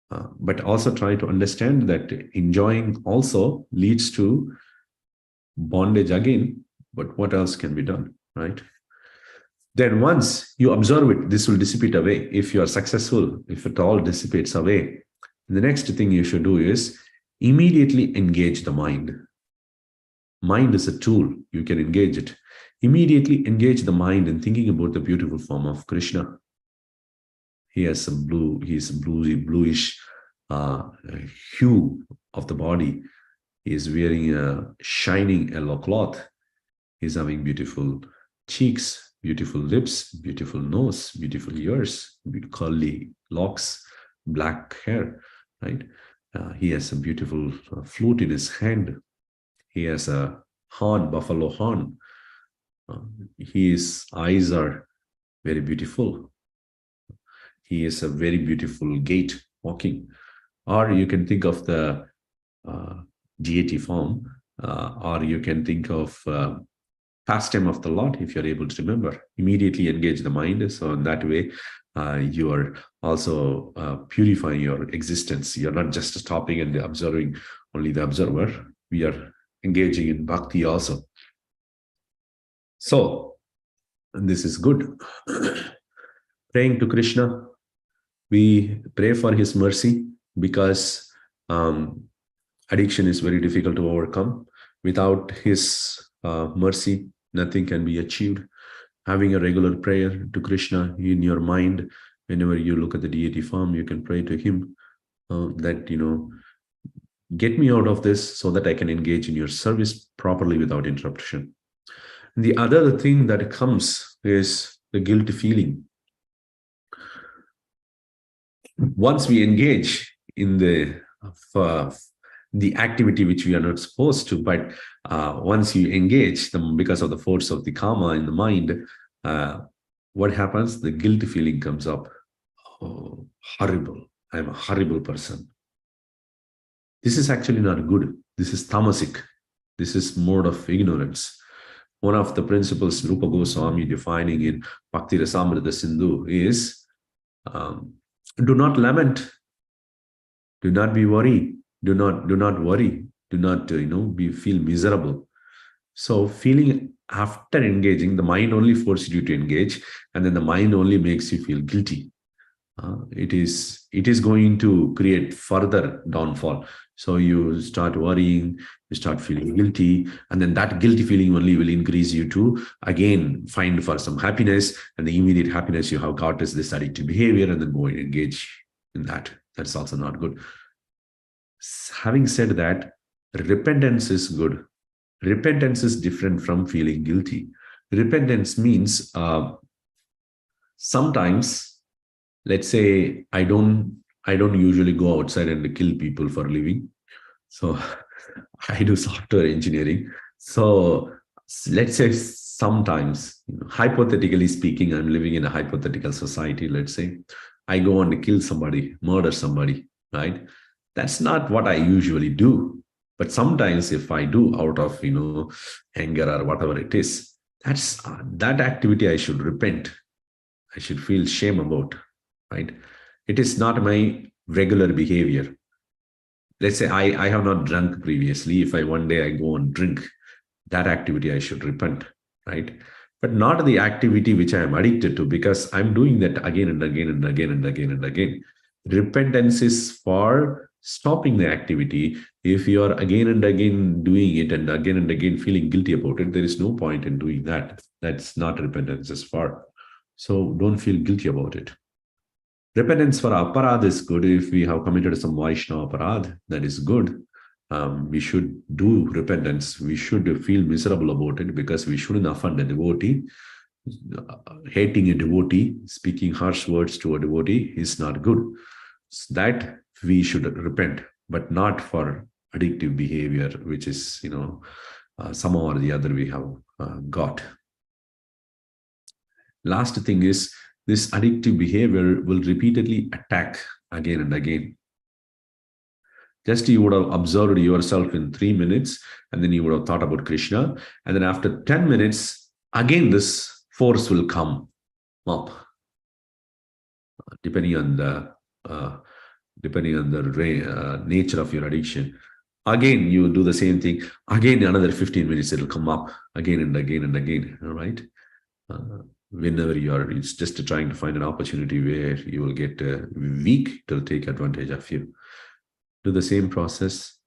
But also try to understand that enjoying also leads to bondage again. But what else can be done, right? Then once you observe it, this will dissipate away. If you are successful, if it all dissipates away, the next thing you should do is immediately engage the mind. Mind is a tool. You can engage it. Immediately engage the mind in thinking about the beautiful form of Krishna. He has some bluish hue of the body. He is wearing a shining yellow cloth. He's having beautiful cheeks, beautiful lips, beautiful nose, beautiful ears, curly locks, black hair, right? He has a beautiful flute in his hand. He has a horn, buffalo horn. His eyes are very beautiful. He is a very beautiful gait walking. Or you can think of the deity form, or you can think of pastime of the Lord, if you're able to remember. Immediately engage the mind. So in that way, you are also purifying your existence. You're not just stopping and observing only the observer. We are engaging in bhakti also. So, and this is good. Praying to Krishna, we pray for his mercy because addiction is very difficult to overcome. Without his mercy, nothing can be achieved. Having a regular prayer to Krishna in your mind, whenever you look at the deity form, you can pray to him that, get me out of this so that I can engage in your service properly without interruption. And the other thing that comes is the guilty feeling. Once we engage in the activity which we are not supposed to, but once you engage them because of the force of the karma in the mind, what happens? The guilty feeling comes up. Oh, horrible. I'm a horrible person. This is actually not good. This is tamasic. This is mode of ignorance. one of the principles Rupa Goswami defining in Bhakti Rasamrita Sindhu is do not lament, do not be worried, do not worry, do not feel miserable. So feeling after engaging, the mind only forces you to engage, and then the mind only makes you feel guilty. It is going to create further downfall. So you start worrying, you start feeling guilty, and then that guilty feeling only will increase you to again find for some happiness, and the immediate happiness you have got is this addictive behavior, and then go and engage in that. That's also not good. Having said that, repentance is good. Repentance is different from feeling guilty. Repentance means sometimes, let's say I don't usually go outside and kill people for a living. So I do software engineering. So let's say sometimes, hypothetically speaking, I'm living in a hypothetical society. Let's say I go and kill somebody, murder somebody, right? That's not what I usually do. But sometimes if I do out of, anger or whatever it is, that's that activity I should repent. I should feel shame about, right? It is not my regular behavior. Let's say I have not drunk previously. If one day I go and drink, that activity I should repent, right? But not the activity which I am addicted to, because I'm doing that again and again and again and again and again. Repentance is for stopping the activity. If you are again and again doing it and again feeling guilty about it, there is no point in doing that. That's not repentance is for. So don't feel guilty about it. Repentance for aparad is good. If we have committed some Vaishnava aparad, that is good. We should do repentance. We should feel miserable about it, because we shouldn't offend a devotee. Hating a devotee, speaking harsh words to a devotee is not good. So that we should repent, but not for addictive behavior, which is, somehow or the other we have got. Last thing is, this addictive behavior will repeatedly attack again and again. Just you would have observed yourself in 3 minutes, and then you would have thought about Krishna, and then after 10 minutes, again this force will come up, depending on the nature of your addiction. Again, you do the same thing. Again, another 15 minutes, it'll come up again and again and again. All right. Whenever it's just trying to find an opportunity where you will get weak, it will take advantage of you. Do the same process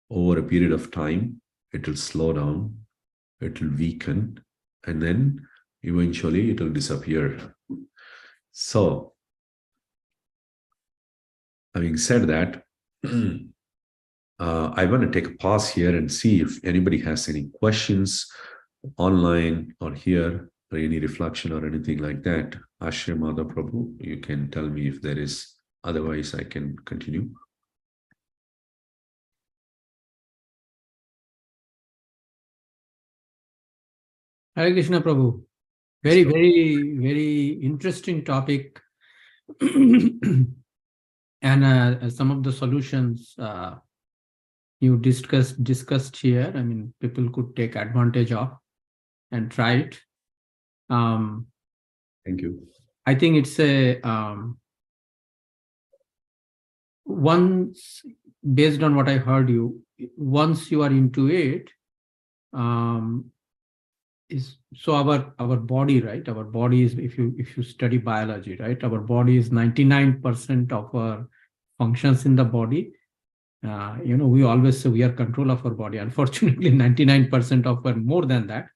over a period of time. It will slow down, it will weaken, and then eventually it will disappear. So, having said that, I want to take a pause here and see if anybody has any questions online or here, or any reflection or anything like that. Ashramada Prabhu, you can tell me if there is. Otherwise, I can continue. Hare Krishna Prabhu. Very, very, very interesting topic. And some of the solutions you discussed here, I mean, people could take advantage of and try it. Thank you. I think it's a once, based on what I heard you, once you are into it, so our body, right? Our body is, if you study biology, right? Our body is 99% of our functions in the body. We always say we are control of our body. Unfortunately, 99% of our, more than that,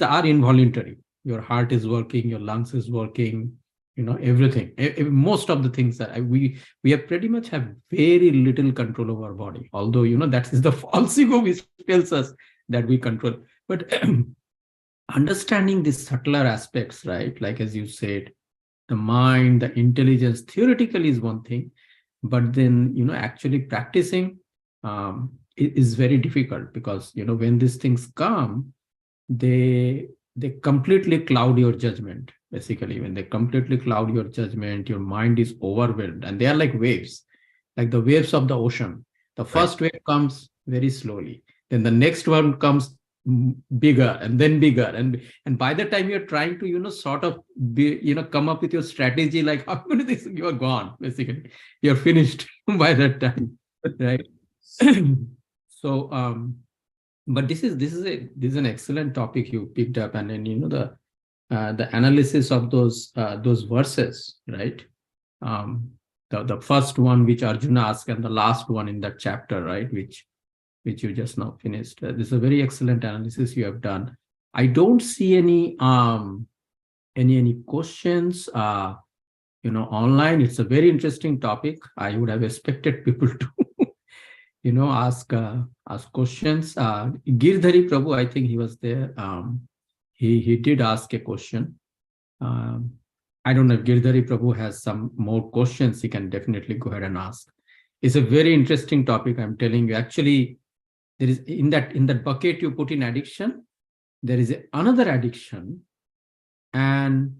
are involuntary. Your heart is working, your lungs is working, everything. Most of the things that we have pretty much have very little control over our body. Although, that is the false ego which tells us that we control. But understanding these subtler aspects, right? Like as you said, the mind, the intelligence, theoretically is one thing, but then, actually practicing is very difficult, because, when these things come, they completely cloud your judgment. Basically, when they completely cloud your judgment, your mind is overwhelmed, and they are like waves, like the waves of the ocean. The first wave comes very slowly, then the next one comes bigger and then bigger, and by the time you're trying to sort of come up with your strategy, like how many things, you are gone, basically you're finished by that time, right? So but this is an excellent topic you picked up, and then the analysis of those verses, right? The first one which Arjuna asked, and the last one in that chapter, right, which you just now finished. This is a very excellent analysis you have done. I don't see any questions online. It's a very interesting topic. I would have expected people to ask questions. Girdhari Prabhu, I think he was there. He did ask a question. I don't know if Girdhari Prabhu has some more questions. He can definitely go ahead and ask. It's a very interesting topic, I'm telling you. Actually, there is in that bucket you put in addiction, there is another addiction, and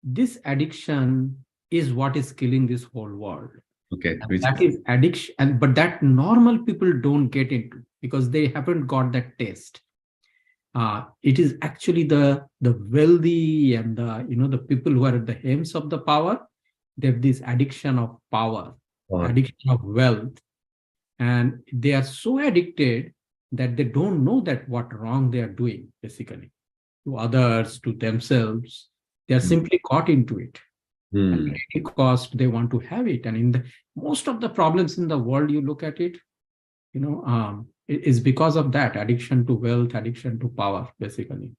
this addiction is what is killing this whole world. Okay, that is addiction, but that normal people don't get into because they haven't got that taste. It is actually the wealthy and the people who are at the hems of the power. They have this addiction of power, addiction of wealth. And they are so addicted that they don't know that what wrong they are doing, basically, to others, to themselves. They are simply caught into it. At any cost, they want to have it. And in most of the problems in the world, you look at it, it is because of that addiction to wealth, addiction to power, basically.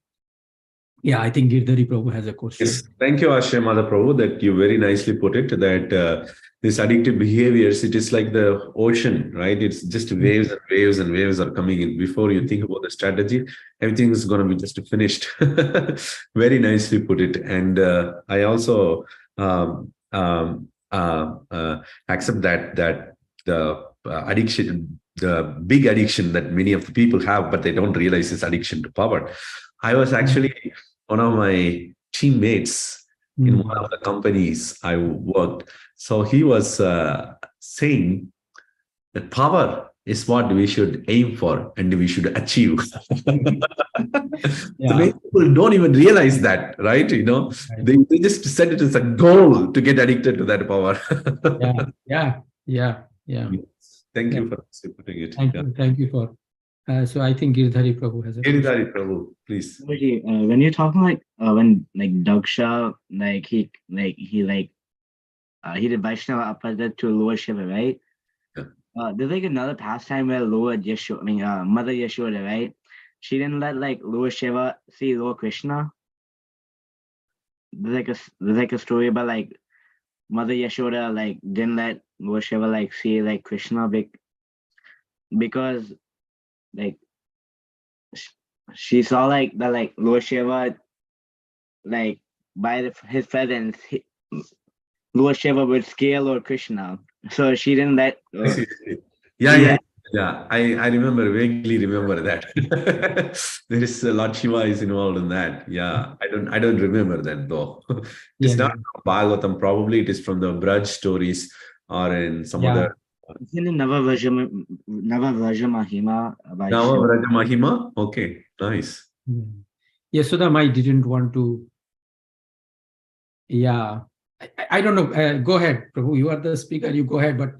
Yeah, I think Girdhari Prabhu has a question. Yes, thank you, Ashramada Prabhu, that you very nicely put it, that this addictive behaviors, it is like the ocean, right? It's just waves and waves and waves are coming in. Before you think about the strategy, everything is going to be just finished. Very nicely put it. And I also accept that the addiction, the big addiction that many of the people have, but they don't realize is addiction to power. I was actually one of my teammates in one of the companies I worked. So he was saying that power is what we should aim for and we should achieve. So many people don't even realize that, right? They just set it as a goal to get addicted to that power. Yeah. Thank you for putting it. Thank you for. So I think Girdhari Prabhu has a question. Girdhari Prabhu, please. When you're talking when Daksha he did Vaishnava Apada to Lord Shiva, right? Yeah. There's another pastime where Lord Yashoda, Mother Yashoda, right? She didn't let Lord Shiva see Lord Krishna. There's a story about Mother Yashoda didn't let Lord Shiva see Krishna because she saw that Lord Shiva by his presence Lord Shiva would scale Lord Krishna, so she didn't let. Yeah. I vaguely remember that. There is Lord Shiva is involved in that. Yeah, I don't remember that though. It's not from Bhagavatam. Probably it is from the Vraja stories or in some other. It's in the Nava Vraja Mahima. Nava Vraja Mahima. Okay, nice. Yasodam, I didn't want to. Yeah. I don't know. Go ahead, Prabhu. You are the speaker. You go ahead. But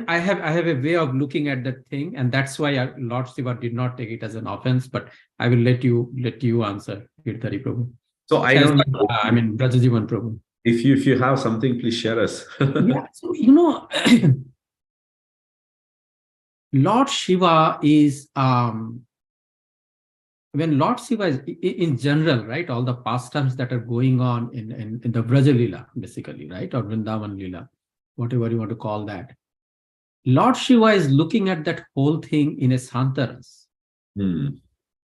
I have a way of looking at that thing, and that's why Lord Shiva did not take it as an offense. But I will let you answer, Girdhari Prabhu. So I don't. Vraja Jivan Prabhu. If you have something, please share us. Yeah. So Lord Shiva is when Lord Shiva is in general, right, all the pastimes that are going on in the Vraja Lila, basically, right, or Vrindavan Lila, whatever you want to call that. Lord Shiva is looking at that whole thing in a Santaras,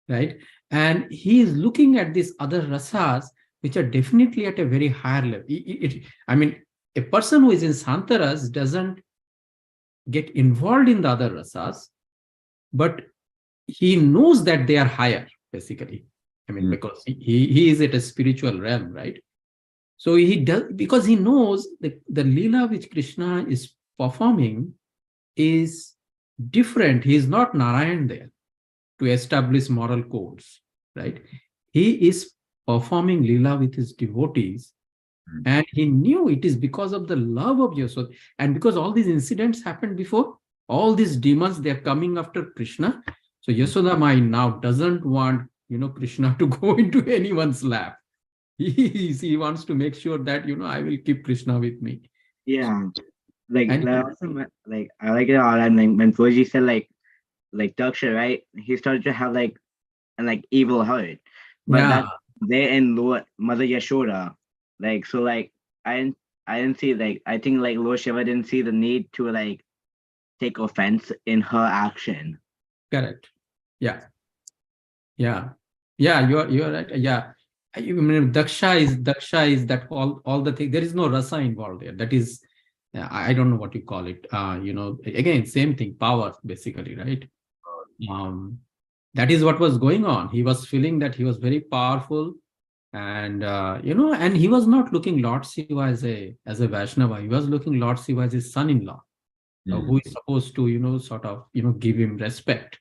right? And he is looking at these other rasas, which are definitely at a very higher level. A person who is in Santaras doesn't get involved in the other rasas, but he knows that they are higher, basically. Because he is at a spiritual realm, right? So he does, because he knows the Leela which Krishna is performing is different. He is not Narayan there. to establish moral codes, right? He is performing Leela with his devotees, and he knew it is because of the love of Yasoda, and because all these incidents happened before, all these demons, they are coming after Krishna. So Yasoda Mai now doesn't want, Krishna to go into anyone's lap. He wants to make sure that, I will keep Krishna with me. Yeah. Like, And that also, like, I like it all. And like when Fuji said like Daksha, right? He started to have like an evil heart. But yeah, that's there in Lord Mother Yashoda. Like, so like I didn't see, like, I think like Lord Shiva didn't see the need to like take offense in her action. correct. Yeah. You're right. Yeah. I mean, Daksha is that all the thing. There is no rasa involved there. That is, I don't know what you call it. Again, same thing, power, basically, right? That is what was going on. He was feeling that he was very powerful, and and he was not looking Lord Shiva as a Vaishnava. He was looking Lord Shiva as his son-in-law, who is supposed to sort of give him respect.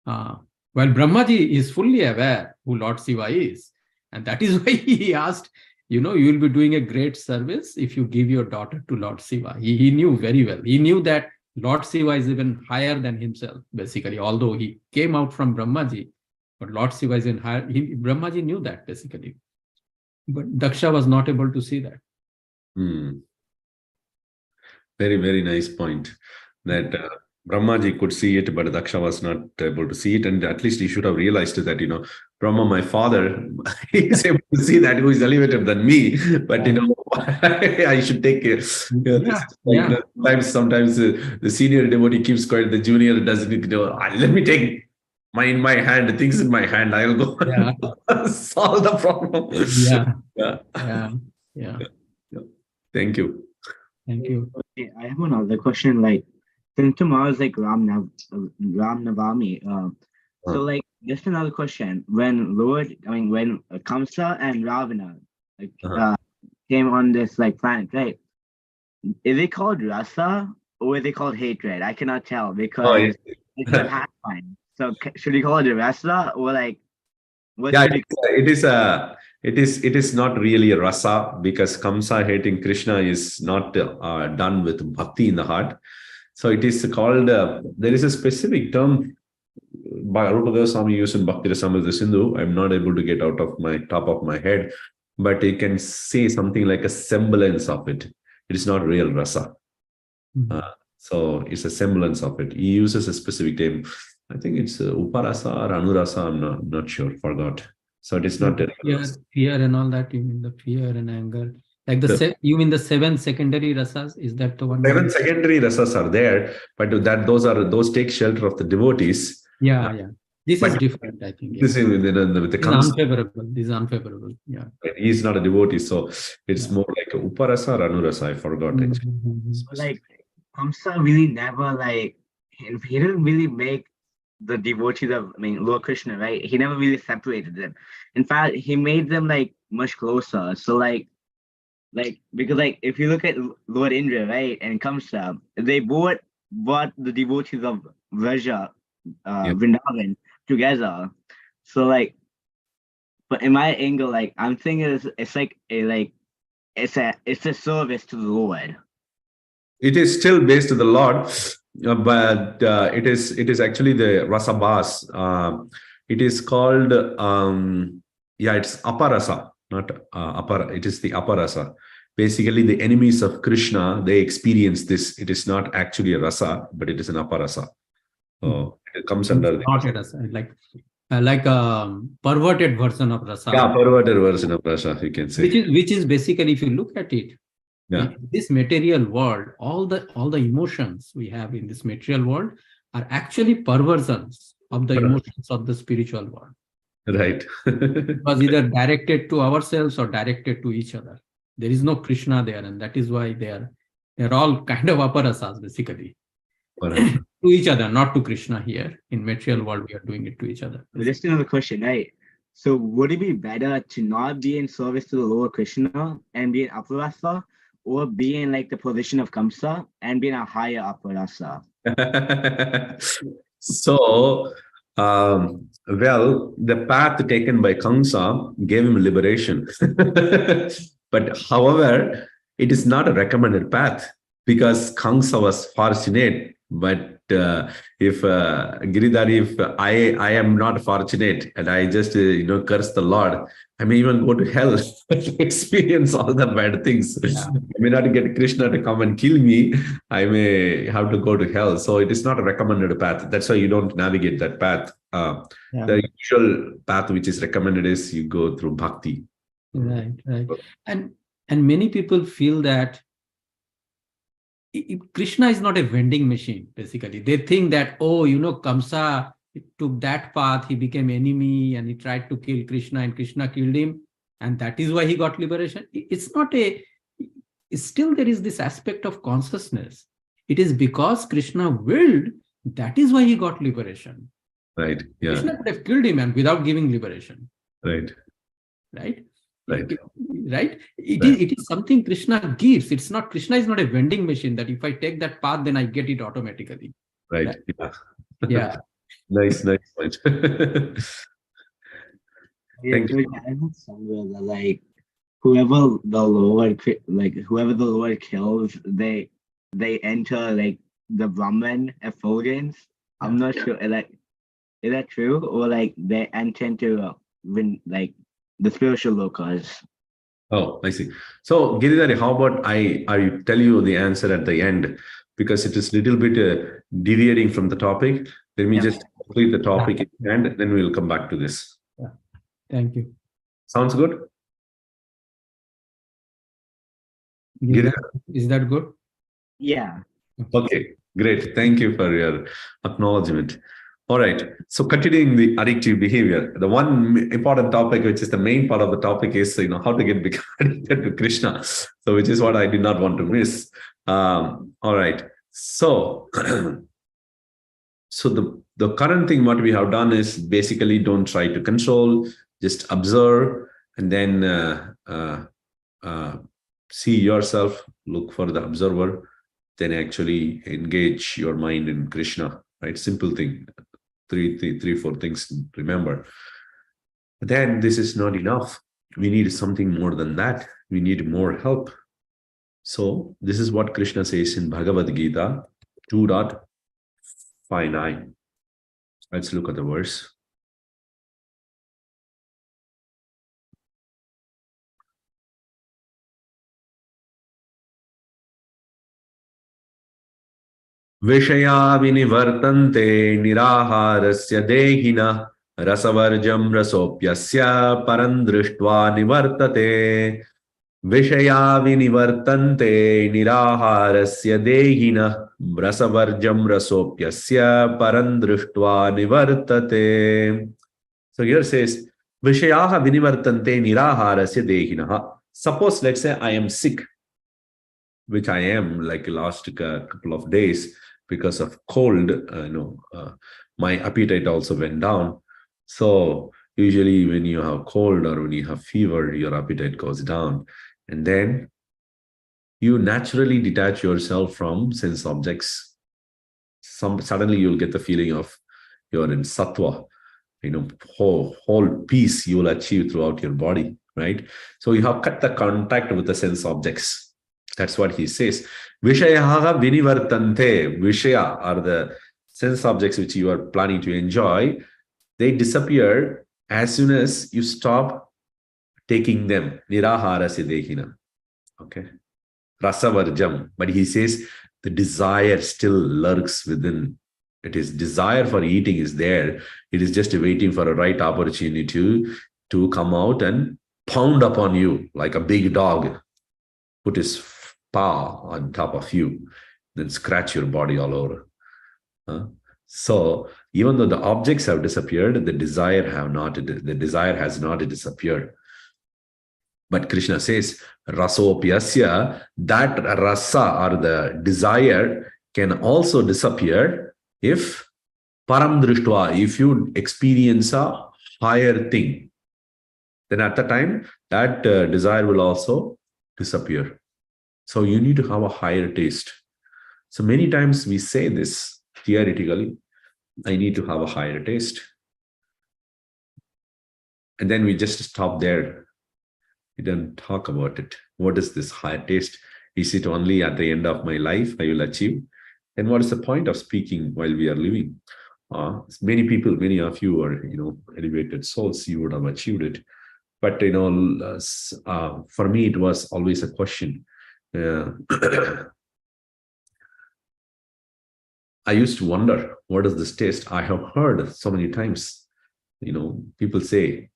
Well, Brahmaji is fully aware who Lord Shiva is, and that is why he asked, you will be doing a great service if you give your daughter to Lord Shiva. He knew very well. He knew that Lord Shiva is even higher than himself, basically, although he came out from Brahmaji, but Lord Shiva is in higher. Brahmaji knew that, basically. But Daksha was not able to see that. Very, very nice point. That Brahmaji could see it, but Daksha was not able to see it. And at least he should have realized that, Brahma, my father, is able to see that, who is elevated than me. But, I should take care. Sometimes the senior devotee keeps quiet, the junior doesn't, let me take in my hand, things in my hand, I'll go solve the problem. Yeah. Thank you. Thank you. Okay, I have another question. Like, since tomorrow is like Ram Navami, so like, just another question. When Kamsa and Ravana came on this like planet, right? Is it called rasa or is it called hatred? I cannot tell because it's a pastime. So should we call it a rasa or like? It is not really a rasa, because Kamsa hating Krishna is not done with bhakti in the heart. So it is called, there is a specific term by Arupa Goswami used in Bhakti Rasamrita Sindhu. I'm not able to get out of my top of my head, but you can say something like a semblance of it. It is not real rasa. So it's a semblance of it. He uses a specific name. I think it's Uparasa or Anurasa. I'm not sure. Forgot. So it is not fear and all that. You mean the fear and anger? Like you mean the 7 secondary rasas? Is that the one? 7 secondary rasas are there, but those take shelter of the devotees. Yeah. This is different, I think. This is with the unfavorable. This is unfavorable. Yeah. He is not a devotee, so it's more like Uparasa or Anurasa. I forgot. Like Kamsa really never he didn't really make the devotees of Lord Krishna, right? He never really separated them. In fact, he made them like much closer. So because if you look at Lord Indra, right, and Kamsa, they both brought the devotees of Vraja, Vrindavan together. So but in my angle, I'm thinking it's a service to the Lord. It is still based to the Lord, but it is actually the rasabas. It is called it's aparasa, not apara. It is the aparasa. Basically, the enemies of Krishna, they experience this. It is not actually a rasa, but it is an aparasa. So it comes under not a rasa, like a perverted version of rasa. Yeah, perverted version of rasa, you can say. Which is basically, if you look at it, in this material world, all the emotions we have in this material world are actually perversions of the emotions of the spiritual world. Right. It was either directed to ourselves or directed to each other. There is no Krishna there, and that is why they're all kind of aparasas, basically. To each other, not to Krishna here. In material world, we are doing it to each other. Just another question, right? So would it be better to not be in service to the Lord Krishna and be an aparasa, or be in the position of Kamsa and be in a higher aparasa? So Well, the path taken by Kamsa gave him liberation. But however, it is not a recommended path because Kamsa was fortunate. But if Giridhari, if I am not fortunate and I just curse the Lord, I may even go to hell to experience all the bad things. Yeah. I may not get Krishna to come and kill me. I may have to go to hell. So it is not a recommended path. That's why you don't navigate that path. Yeah. The usual path which is recommended is you go through bhakti. Right, right. And many people feel that Krishna is not a vending machine, basically. They think that, oh, Kamsa took that path, he became enemy and he tried to kill Krishna and Krishna killed him. And that is why he got liberation. It's not still there is this aspect of consciousness. It is because Krishna willed, that is why he got liberation. Right. Yeah. Krishna could have killed him and without giving liberation. Right. Right? Right. Right? It is something Krishna gives. It's not, Krishna is not a vending machine that if I take that path, then I get it automatically. Right. Yeah. Yeah. Yeah. Nice point. Thank you. I read somewhere that like whoever the Lord kills, they enter like the Brahman effulgence. I'm not sure. Is that true, or like they enter into like the spiritual lokas? Oh, I see. So, Giridhari, how about I tell you the answer at the end because it is a little bit deviating from the topic. Let me just complete the topic and then we'll come back to this. Yeah. Thank you. Sounds good? Is that good? Yeah. Okay, great. Thank you for your acknowledgement. All right. So continuing the addictive behavior, the one important topic, which is the main part of the topic, is how to get addicted to Krishna. So which is what I did not want to miss. All right. So the current thing what we have done is basically don't try to control, just observe, and then see yourself, look for the observer, then actually engage your mind in Krishna. Right? Simple thing. Three, 4 things. Remember. But then this is not enough. We need something more than that. We need more help. So this is what Krishna says in Bhagavad Gita 2.59. Let's look at the verse. Vishaya vinivartante niraharasya dehina rasavarjam rasopyasya parandrishtva nivartate. Vishaya vinivartante niraharasya dehina rasavarjam rasopyasya parandrishtva nivartate. So here says, Vishayaha vinivartante niraharasya dehina. Suppose, let's say I am sick, which I am like last couple of days because of cold, my appetite also went down. So usually when you have cold or when you have fever, your appetite goes down. And then you naturally detach yourself from sense objects. Suddenly you'll get the feeling of you're in sattva, whole peace you will achieve throughout your body, right? So you have cut the contact with the sense objects. That's what he says. Vishayaha vinivartante. Vishaya are the sense objects which you are planning to enjoy. They disappear as soon as you stop taking them. Nirahara sidehina. Okay. Rasavarjam. But he says the desire still lurks within. It is desire for eating is there. It is just waiting for a right opportunity to come out and pound upon you like a big dog. Put his paw on top of you, then scratch your body all over. So even though the objects have disappeared, the desire has not disappeared. But Krishna says, rasopyasya, that rasa or the desire can also disappear if param drishtva, if you experience a higher thing, then at the time that desire will also disappear. So you need to have a higher taste. So many times we say this theoretically, I need to have a higher taste. And then we just stop there. We don't talk about it. What is this higher taste? Is it only at the end of my life I will achieve? And what is the point of speaking while we are living? Many people, many of you are, elevated souls, you would have achieved it. But, for me, it was always a question. I used to wonder, what is this taste? I have heard so many times, people say,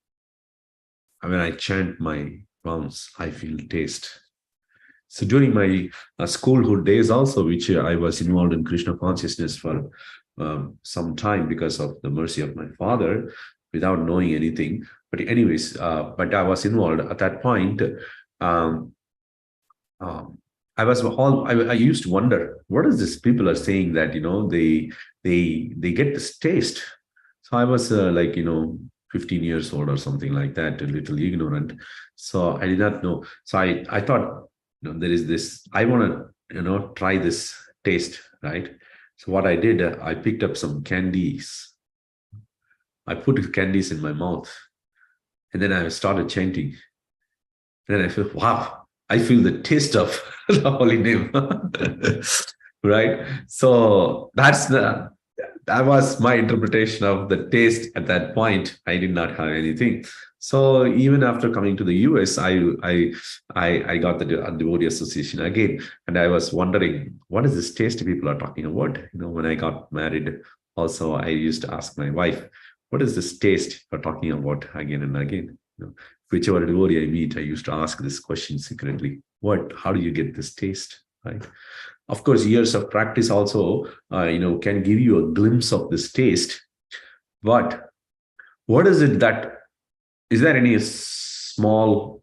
when I chant my rounds, I feel taste. So during my schoolhood days also, which I was involved in Krishna consciousness for some time because of the mercy of my father, without knowing anything. But anyways, but I was involved at that point. I used to wonder, what is this? People are saying that they get this taste. So I was 15 years old or something like that, a little ignorant. So I did not know. So I thought, there is this. I want to try this taste, right? So what I did, I picked up some candies. I put candies in my mouth, and then I started chanting. Then I feel, wow, I feel the taste of the holy name, right? So that was my interpretation of the taste at that point. I did not have anything. So even after coming to the US, I got the devotee association again, and I was wondering, what is this taste people are talking about? When I got married, also I used to ask my wife, what is this taste you're talking about again and again? Whichever devotee I meet, I used to ask this question secretly. How do you get this taste, right? Of course, years of practice also, can give you a glimpse of this taste. But what is it is there any small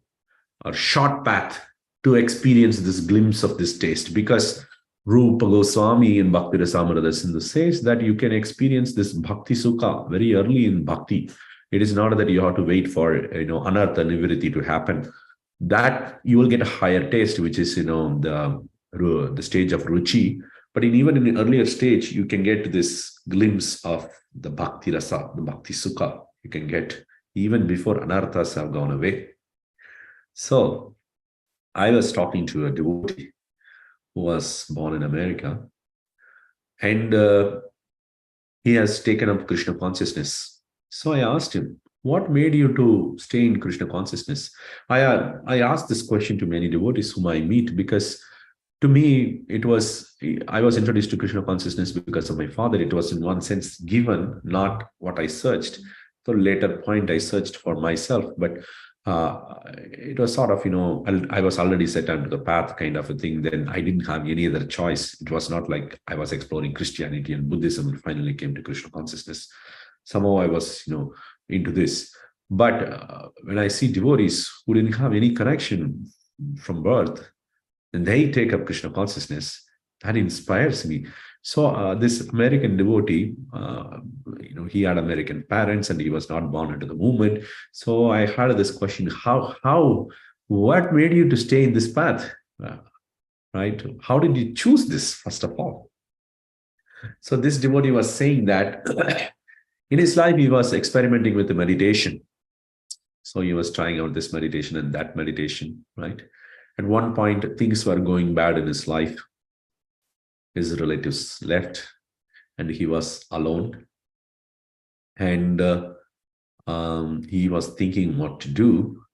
or short path to experience this glimpse of this taste? Because Rupa Goswami in Bhakti Rasamrita Sindhu says that you can experience this bhakti sukha very early in bhakti. It is not that you have to wait for anartha nivriti to happen. That you will get a higher taste, which is the stage of ruchi. But even in the earlier stage, you can get this glimpse of the bhakti rasa, the bhakti sukha. You can get even before anarthas have gone away. So I was talking to a devotee who was born in America, and he has taken up Krishna consciousness. So I asked him, what made you to stay in Krishna consciousness? I asked this question to many devotees whom I meet, because to me, I was introduced to Krishna consciousness because of my father. It was in one sense given, not what I searched. So later point, I searched for myself, but it was sort of, I was already set onto the path kind of a thing. Then I didn't have any other choice. It was not like I was exploring Christianity and Buddhism and finally came to Krishna consciousness. Somehow I was, into this. But when I see devotees who didn't have any connection from birth, and they take up Krishna consciousness, that inspires me. So this American devotee, he had American parents and he was not born into the movement. So I had this question, what made you to stay in this path, right? How did you choose this, first of all? So this devotee was saying that in his life, he was experimenting with the meditation. So he was trying out this meditation and that meditation, right? At one point, things were going bad in his life. His relatives left and he was alone. And he was thinking what to do.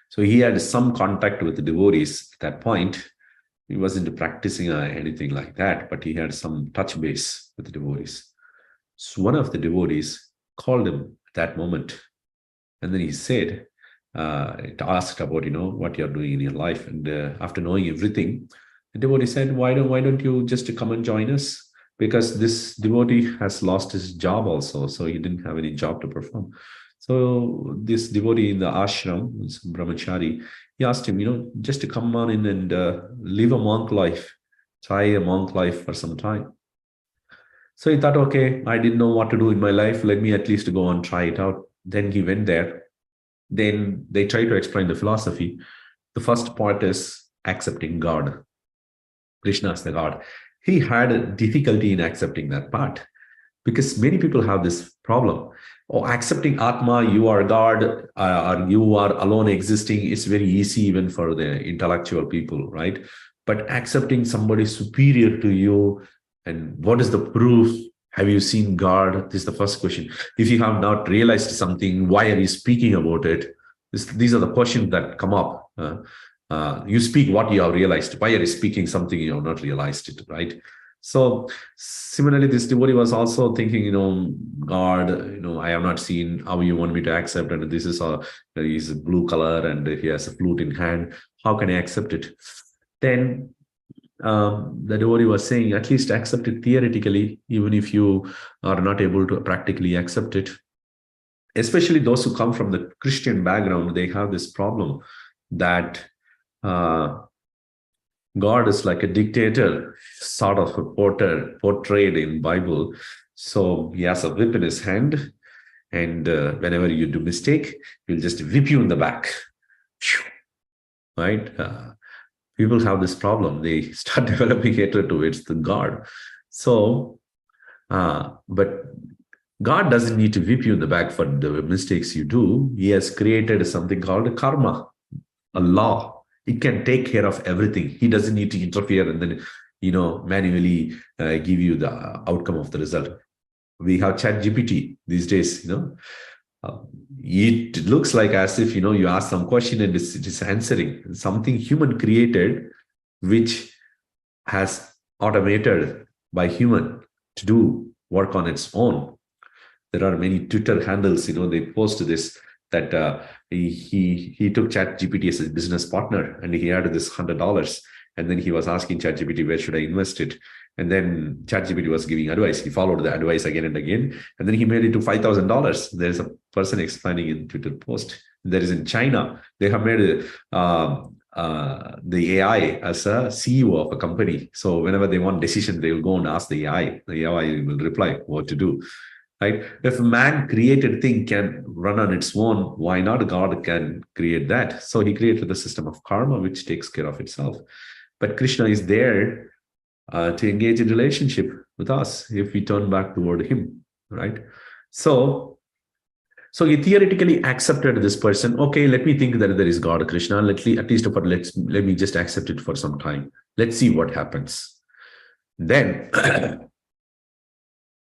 So he had some contact with the devotees at that point. He wasn't practicing anything like that, but he had some touch base with the devotees. So one of the devotees called him at that moment. And then he said, it asked about, what you're doing in your life. And after knowing everything, the devotee said, why don't you just come and join us? Because this devotee has lost his job also. So he didn't have any job to perform. So this devotee in the ashram, brahmachari, he asked him, just to come on in and live a monk life, try a monk life for some time. So he thought, okay, I didn't know what to do in my life. Let me at least go and try it out. Then he went there. Then they try to explain the philosophy. The first part is accepting God. Krishna is the God. He had a difficulty in accepting that part. Because many people have this problem. Or accepting Atma, you are God, or you are alone existing, it's very easy even for the intellectual people, right? But accepting somebody superior to you, and what is the proof? Have you seen God? This is the first question. If you have not realized something, why are you speaking about it? These are the questions that come up. You speak what you have realized. Why are you speaking something you have not realized it, right? So similarly, this devotee was also thinking, God, I have not seen how you want me to accept, and this is he's a blue color and he has a flute in hand. How can I accept it? Then the devotee was saying, at least accept it theoretically, even if you are not able to practically accept it. Especially those who come from the Christian background, they have this problem that God is like a dictator, sort of portrayed in Bible. So he has a whip in his hand, and whenever you do mistake, he'll just whip you in the back, right? People have this problem. They start developing hatred towards the God. So, but God doesn't need to whip you in the back for the mistakes you do. He has created something called karma, a law. It can take care of everything. He doesn't need to interfere and then, manually give you the outcome of the result. We have ChatGPT these days, it looks like as if, you ask some question and it's answering something human created, which has automated by human to do work on its own. There are many Twitter handles, they post this, that he took ChatGPT as a business partner, and he had this $100, and then he was asking ChatGPT, where should I invest it? And then ChatGPT was giving advice. He followed the advice again and again, and then he made it to $5,000. There's a person explaining in Twitter post. There is in China, they have made the AI as a CEO of a company. So whenever they want decision, they will go and ask the AI. The AI will reply what to do. Right? If a man-created thing can run on its own, why not God can create that? So he created the system of karma, which takes care of itself. But Krishna is there to engage in relationship with us if we turn back toward him, right? So he theoretically accepted this person. Okay, let me think that there is God, Krishna. Let me just accept it for some time. Let's see what happens. Then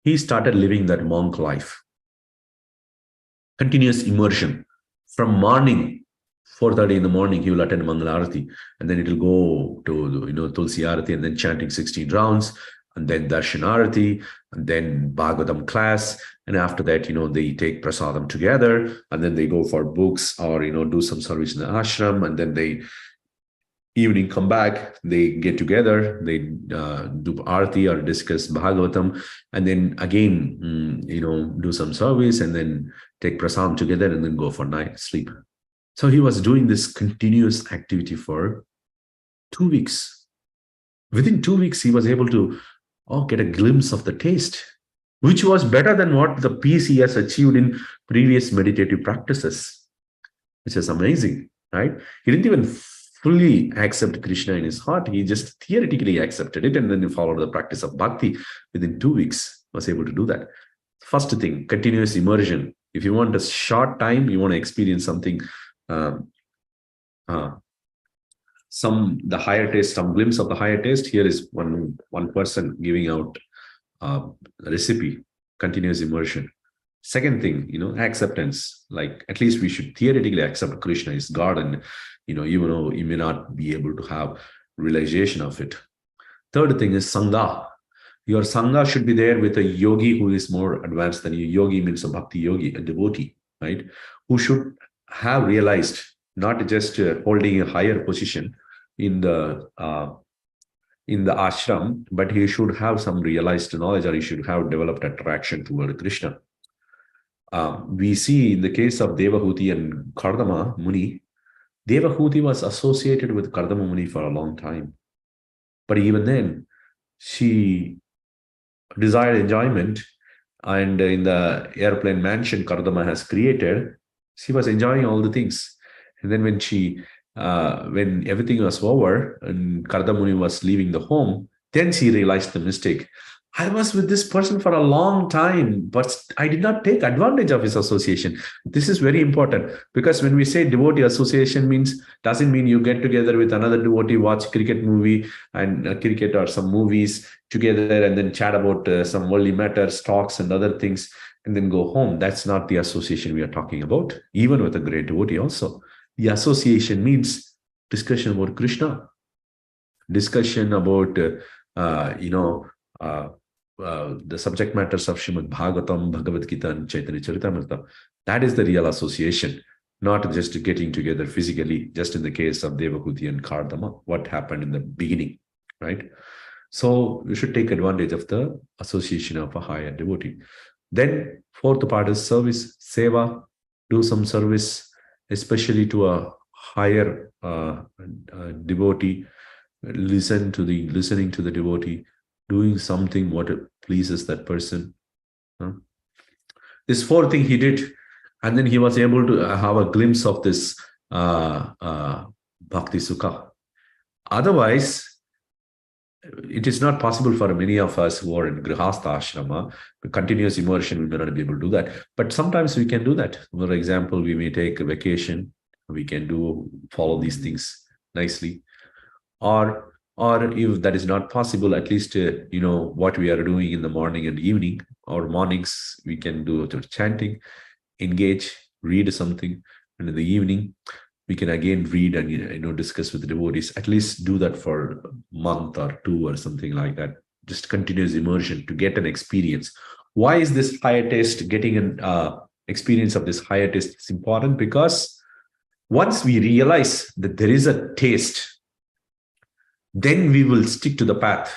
he started living that monk life. Continuous immersion. From morning, 4:30 in the morning, he will attend Mangalarati, and then it will go to Tulsi Arati, and then chanting 16 rounds, and then Darshan Arati, and then Bhagavatam class, and after that, they take prasadam together, and then they go for books or do some service in the ashram, and then they evening come back, they get together, they do arati or discuss Bhagavatam, and then again, do some service, and then take prasadam together, and then go for night sleep. So he was doing this continuous activity for 2 weeks. Within 2 weeks, he was able to get a glimpse of the taste, which was better than what the peace he has achieved in previous meditative practices, which is amazing, right? He didn't even fully accept Krishna in his heart. He just theoretically accepted it, and then he followed the practice of bhakti. Within 2 weeks, was able to do that. First thing, continuous immersion. If you want a short time, you want to experience something, the higher taste, some glimpse of the higher taste. Here is one person giving out a recipe, continuous immersion. Second thing, acceptance. Like, at least we should theoretically accept Krishna is God, and even though you may not be able to have realization of it. Third thing is sangha. Your sangha should be there with a yogi who is more advanced than you. Yogi means a bhakti yogi, a devotee, right? Who should have realized, not just holding a higher position in the ashram, but he should have some realized knowledge, or he should have developed attraction toward Krishna. We see in the case of Devahuti and Krodha Muni, Devahuti was associated with Krodha Muni for a long time. But even then, she desired enjoyment, and in the airplane mansion Krodha has created, she was enjoying all the things. And then when everything was over and Krodha Muni was leaving the home, then she realized the mistake. I was with this person for a long time, but I did not take advantage of his association. This is very important, because when we say devotee association doesn't mean you get together with another devotee, watch cricket movie and cricket or some movies together and then chat about some worldly matters, talks and other things, and then go home. That's not the association we are talking about, even with a great devotee also. The association means discussion about Krishna, discussion about, the subject matters of Srimad Bhagavatam, Bhagavad Gita, and Chaitanya Charitamrita. That is the real association, not just getting together physically, just in the case of Devahuti and Kardama, what happened in the beginning, right? So we should take advantage of the association of a higher devotee. Then fourth part is service, seva, do some service, especially to a higher devotee, listening to the devotee, doing something what pleases that person. This fourth thing he did, and then he was able to have a glimpse of this bhakti sukha. Otherwise, it is not possible for many of us who are in grihastha ashrama. Continuous immersion, we may not be able to do that. But sometimes we can do that. For example, we may take a vacation. We can follow these things nicely. Or if that is not possible, at least what we are doing in the morning and evening, or mornings we can do chanting, engage, read something, and in the evening we can again read and discuss with the devotees. At least do that for a month or two or something like that. Just continuous immersion to get an experience. Why is this higher taste, getting an experience of this higher taste is important? Because once we realize that there is a taste, then we will stick to the path.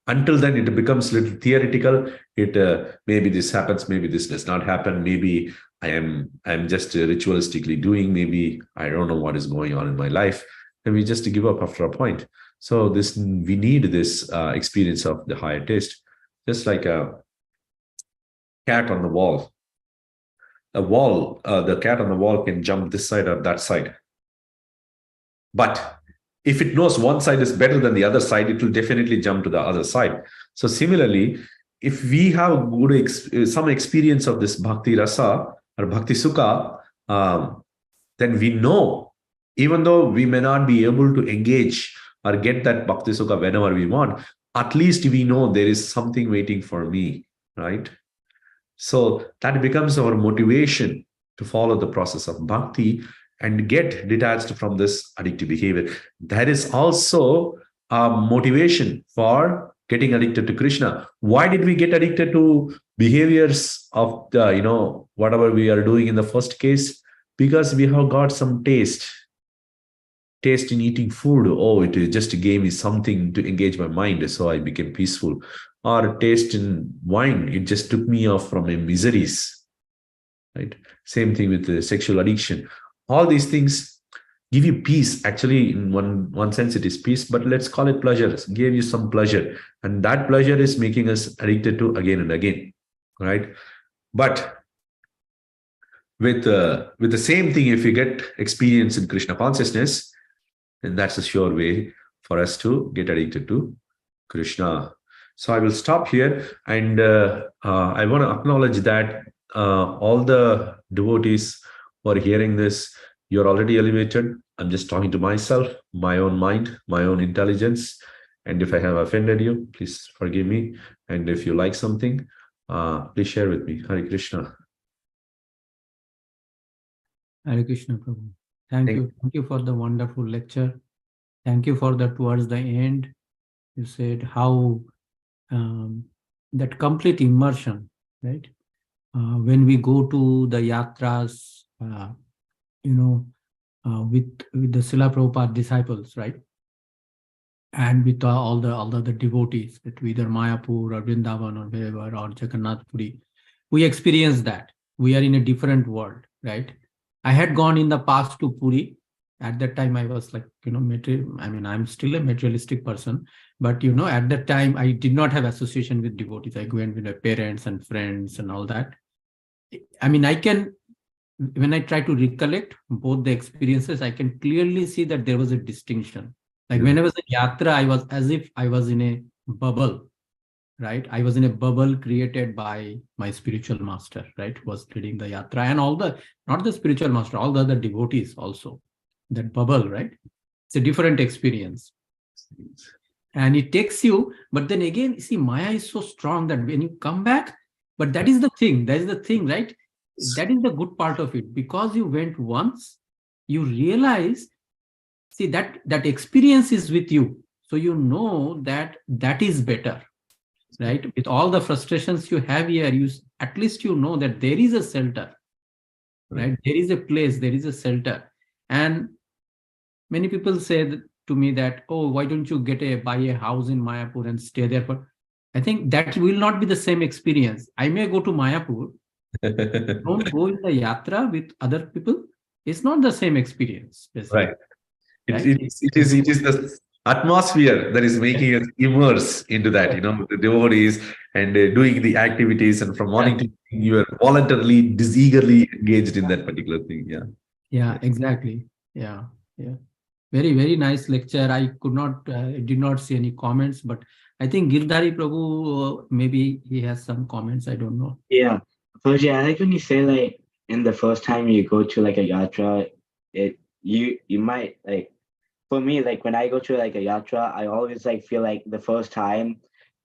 Until then, it becomes a little theoretical. Maybe this happens, maybe this does not happen. Maybe I'm just ritualistically doing. Maybe I don't know what is going on in my life, and we just give up after a point. So we need this experience of the higher taste, just like a cat on the wall. The cat on the wall can jump this side or that side, but if it knows one side is better than the other side, it will definitely jump to the other side. So similarly, if we have some experience of this bhakti rasa or bhakti sukha, then we know, even though we may not be able to engage or get that bhakti sukha whenever we want, at least we know there is something waiting for me, right? So that becomes our motivation to follow the process of bhakti and get detached from this addictive behavior. That is also a motivation for getting addicted to Krishna. Why did we get addicted to behaviors of whatever we are doing in the first case? Because we have got some taste in eating food. Oh, it just gave me something to engage my mind, so I became peaceful. Or taste in wine, it just took me off from my miseries, right? Same thing with the sexual addiction. All these things give you peace. Actually, in one sense, it is peace, but let's call it pleasure. It gave you some pleasure, and that pleasure is making us addicted to again and again, right? But with the same thing, if you get experience in Krishna consciousness, then that's a sure way for us to get addicted to Krishna. So I will stop here, and I want to acknowledge that all the devotees who are hearing this, you're already elevated. I'm just talking to myself, my own mind, my own intelligence. And if I have offended you, please forgive me. And if you like something, please share with me. Hare Krishna. Hare Krishna, Prabhu. Thank you. Thank you for the wonderful lecture. Thank you for that. Towards the end, you said how that complete immersion, right? When we go to the yatras, with the Srila Prabhupada disciples, right? And with all the devotees, either Mayapur or Vrindavan or wherever, or Jagannath Puri, we experience that. We are in a different world, right? I had gone in the past to Puri. At that time, I was like, I'm still a materialistic person, but at that time, I did not have association with devotees. I went with my parents and friends and all that. When I try to recollect both the experiences, I can clearly see that there was a distinction. Like when I was in Yatra, I was as if I was in a bubble, right? I was in a bubble created by my spiritual master, right? Who was leading the yatra, and all the, not the spiritual master, all the other devotees also. That bubble, right? It's a different experience. And it takes you, but then again, see, Maya is so strong that when you come back, but that is the thing, right? That is the good part of it. Because you went once, you realize, see, that experience is with you. So you know that that is better, right? With all the frustrations you have here, you at least you know that there is a shelter, right? There is a place, there is a shelter. And many people say that, to me, that, oh, why don't you buy a house in Mayapur and stay there for? I think that will not be the same experience. I may go to Mayapur, don't go in the yatra with other people. It's not the same experience, basically. Right. Right? It is the atmosphere that is making us immerse into that, you know, the devotees and doing the activities, and from morning to evening, you are voluntarily, eagerly engaged in that particular thing. Yeah. Yeah, exactly. Yeah. Very, very nice lecture. I did not see any comments, but I think Girdhari Prabhu, maybe he has some comments. I don't know. Yeah. Fauji, I like when you say like in the first time you go to like a yatra, you might like, for me, like when I go to like a yatra, I always like feel like the first time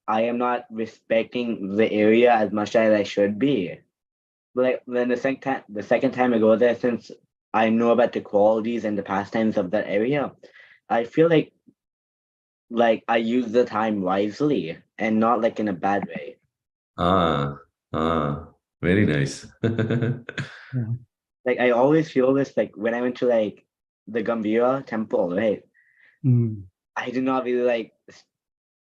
I am not respecting the area as much as I should be. But like then the second time I go there, since I know about the qualities and the pastimes of that area, I feel like I use the time wisely and not like in a bad way. Very nice. Yeah. Like I always feel this like when I went to like the Gambhira temple, right? Mm. I did not really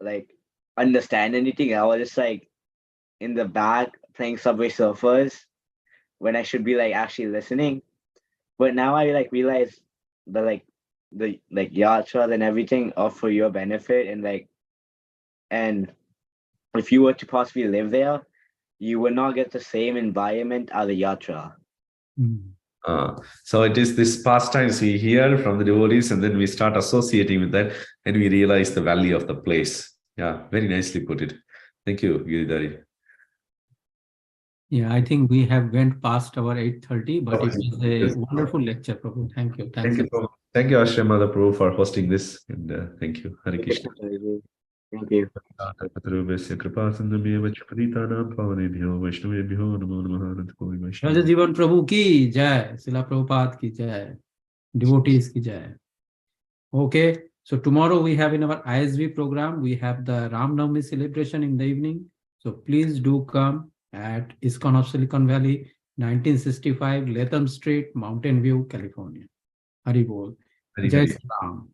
like understand anything. I was just like in the back playing Subway Surfers when I should be like actually listening. But now I like realize that the yatras and everything are for your benefit, and if you were to possibly live there, you would not get the same environment as a yatra. Mm. So it is this pastimes we hear from the devotees, and then we start associating with that, and we realize the value of the place. Yeah, very nicely put it. Thank you, Giridhari. Yeah, I think we have went past our 8:30, but it was a Yes. wonderful lecture, Prabhu. Thank you. Thank you, Prabhu. Thank you, Ashram Mother Prabhu, for hosting this, and thank you, Hare Krishna. Thank you. Raja Jivan Prabhu ki jai, Srila Prabhupada ki jai, devotees ki jai. Okay, so tomorrow we have in our ISV program, we have the Ram Navami celebration in the evening. So please do come at ISKCON of Silicon Valley, 1965 Latham Street, Mountain View, California. Hari Bol. Hare Jai Hare. Sri Ram.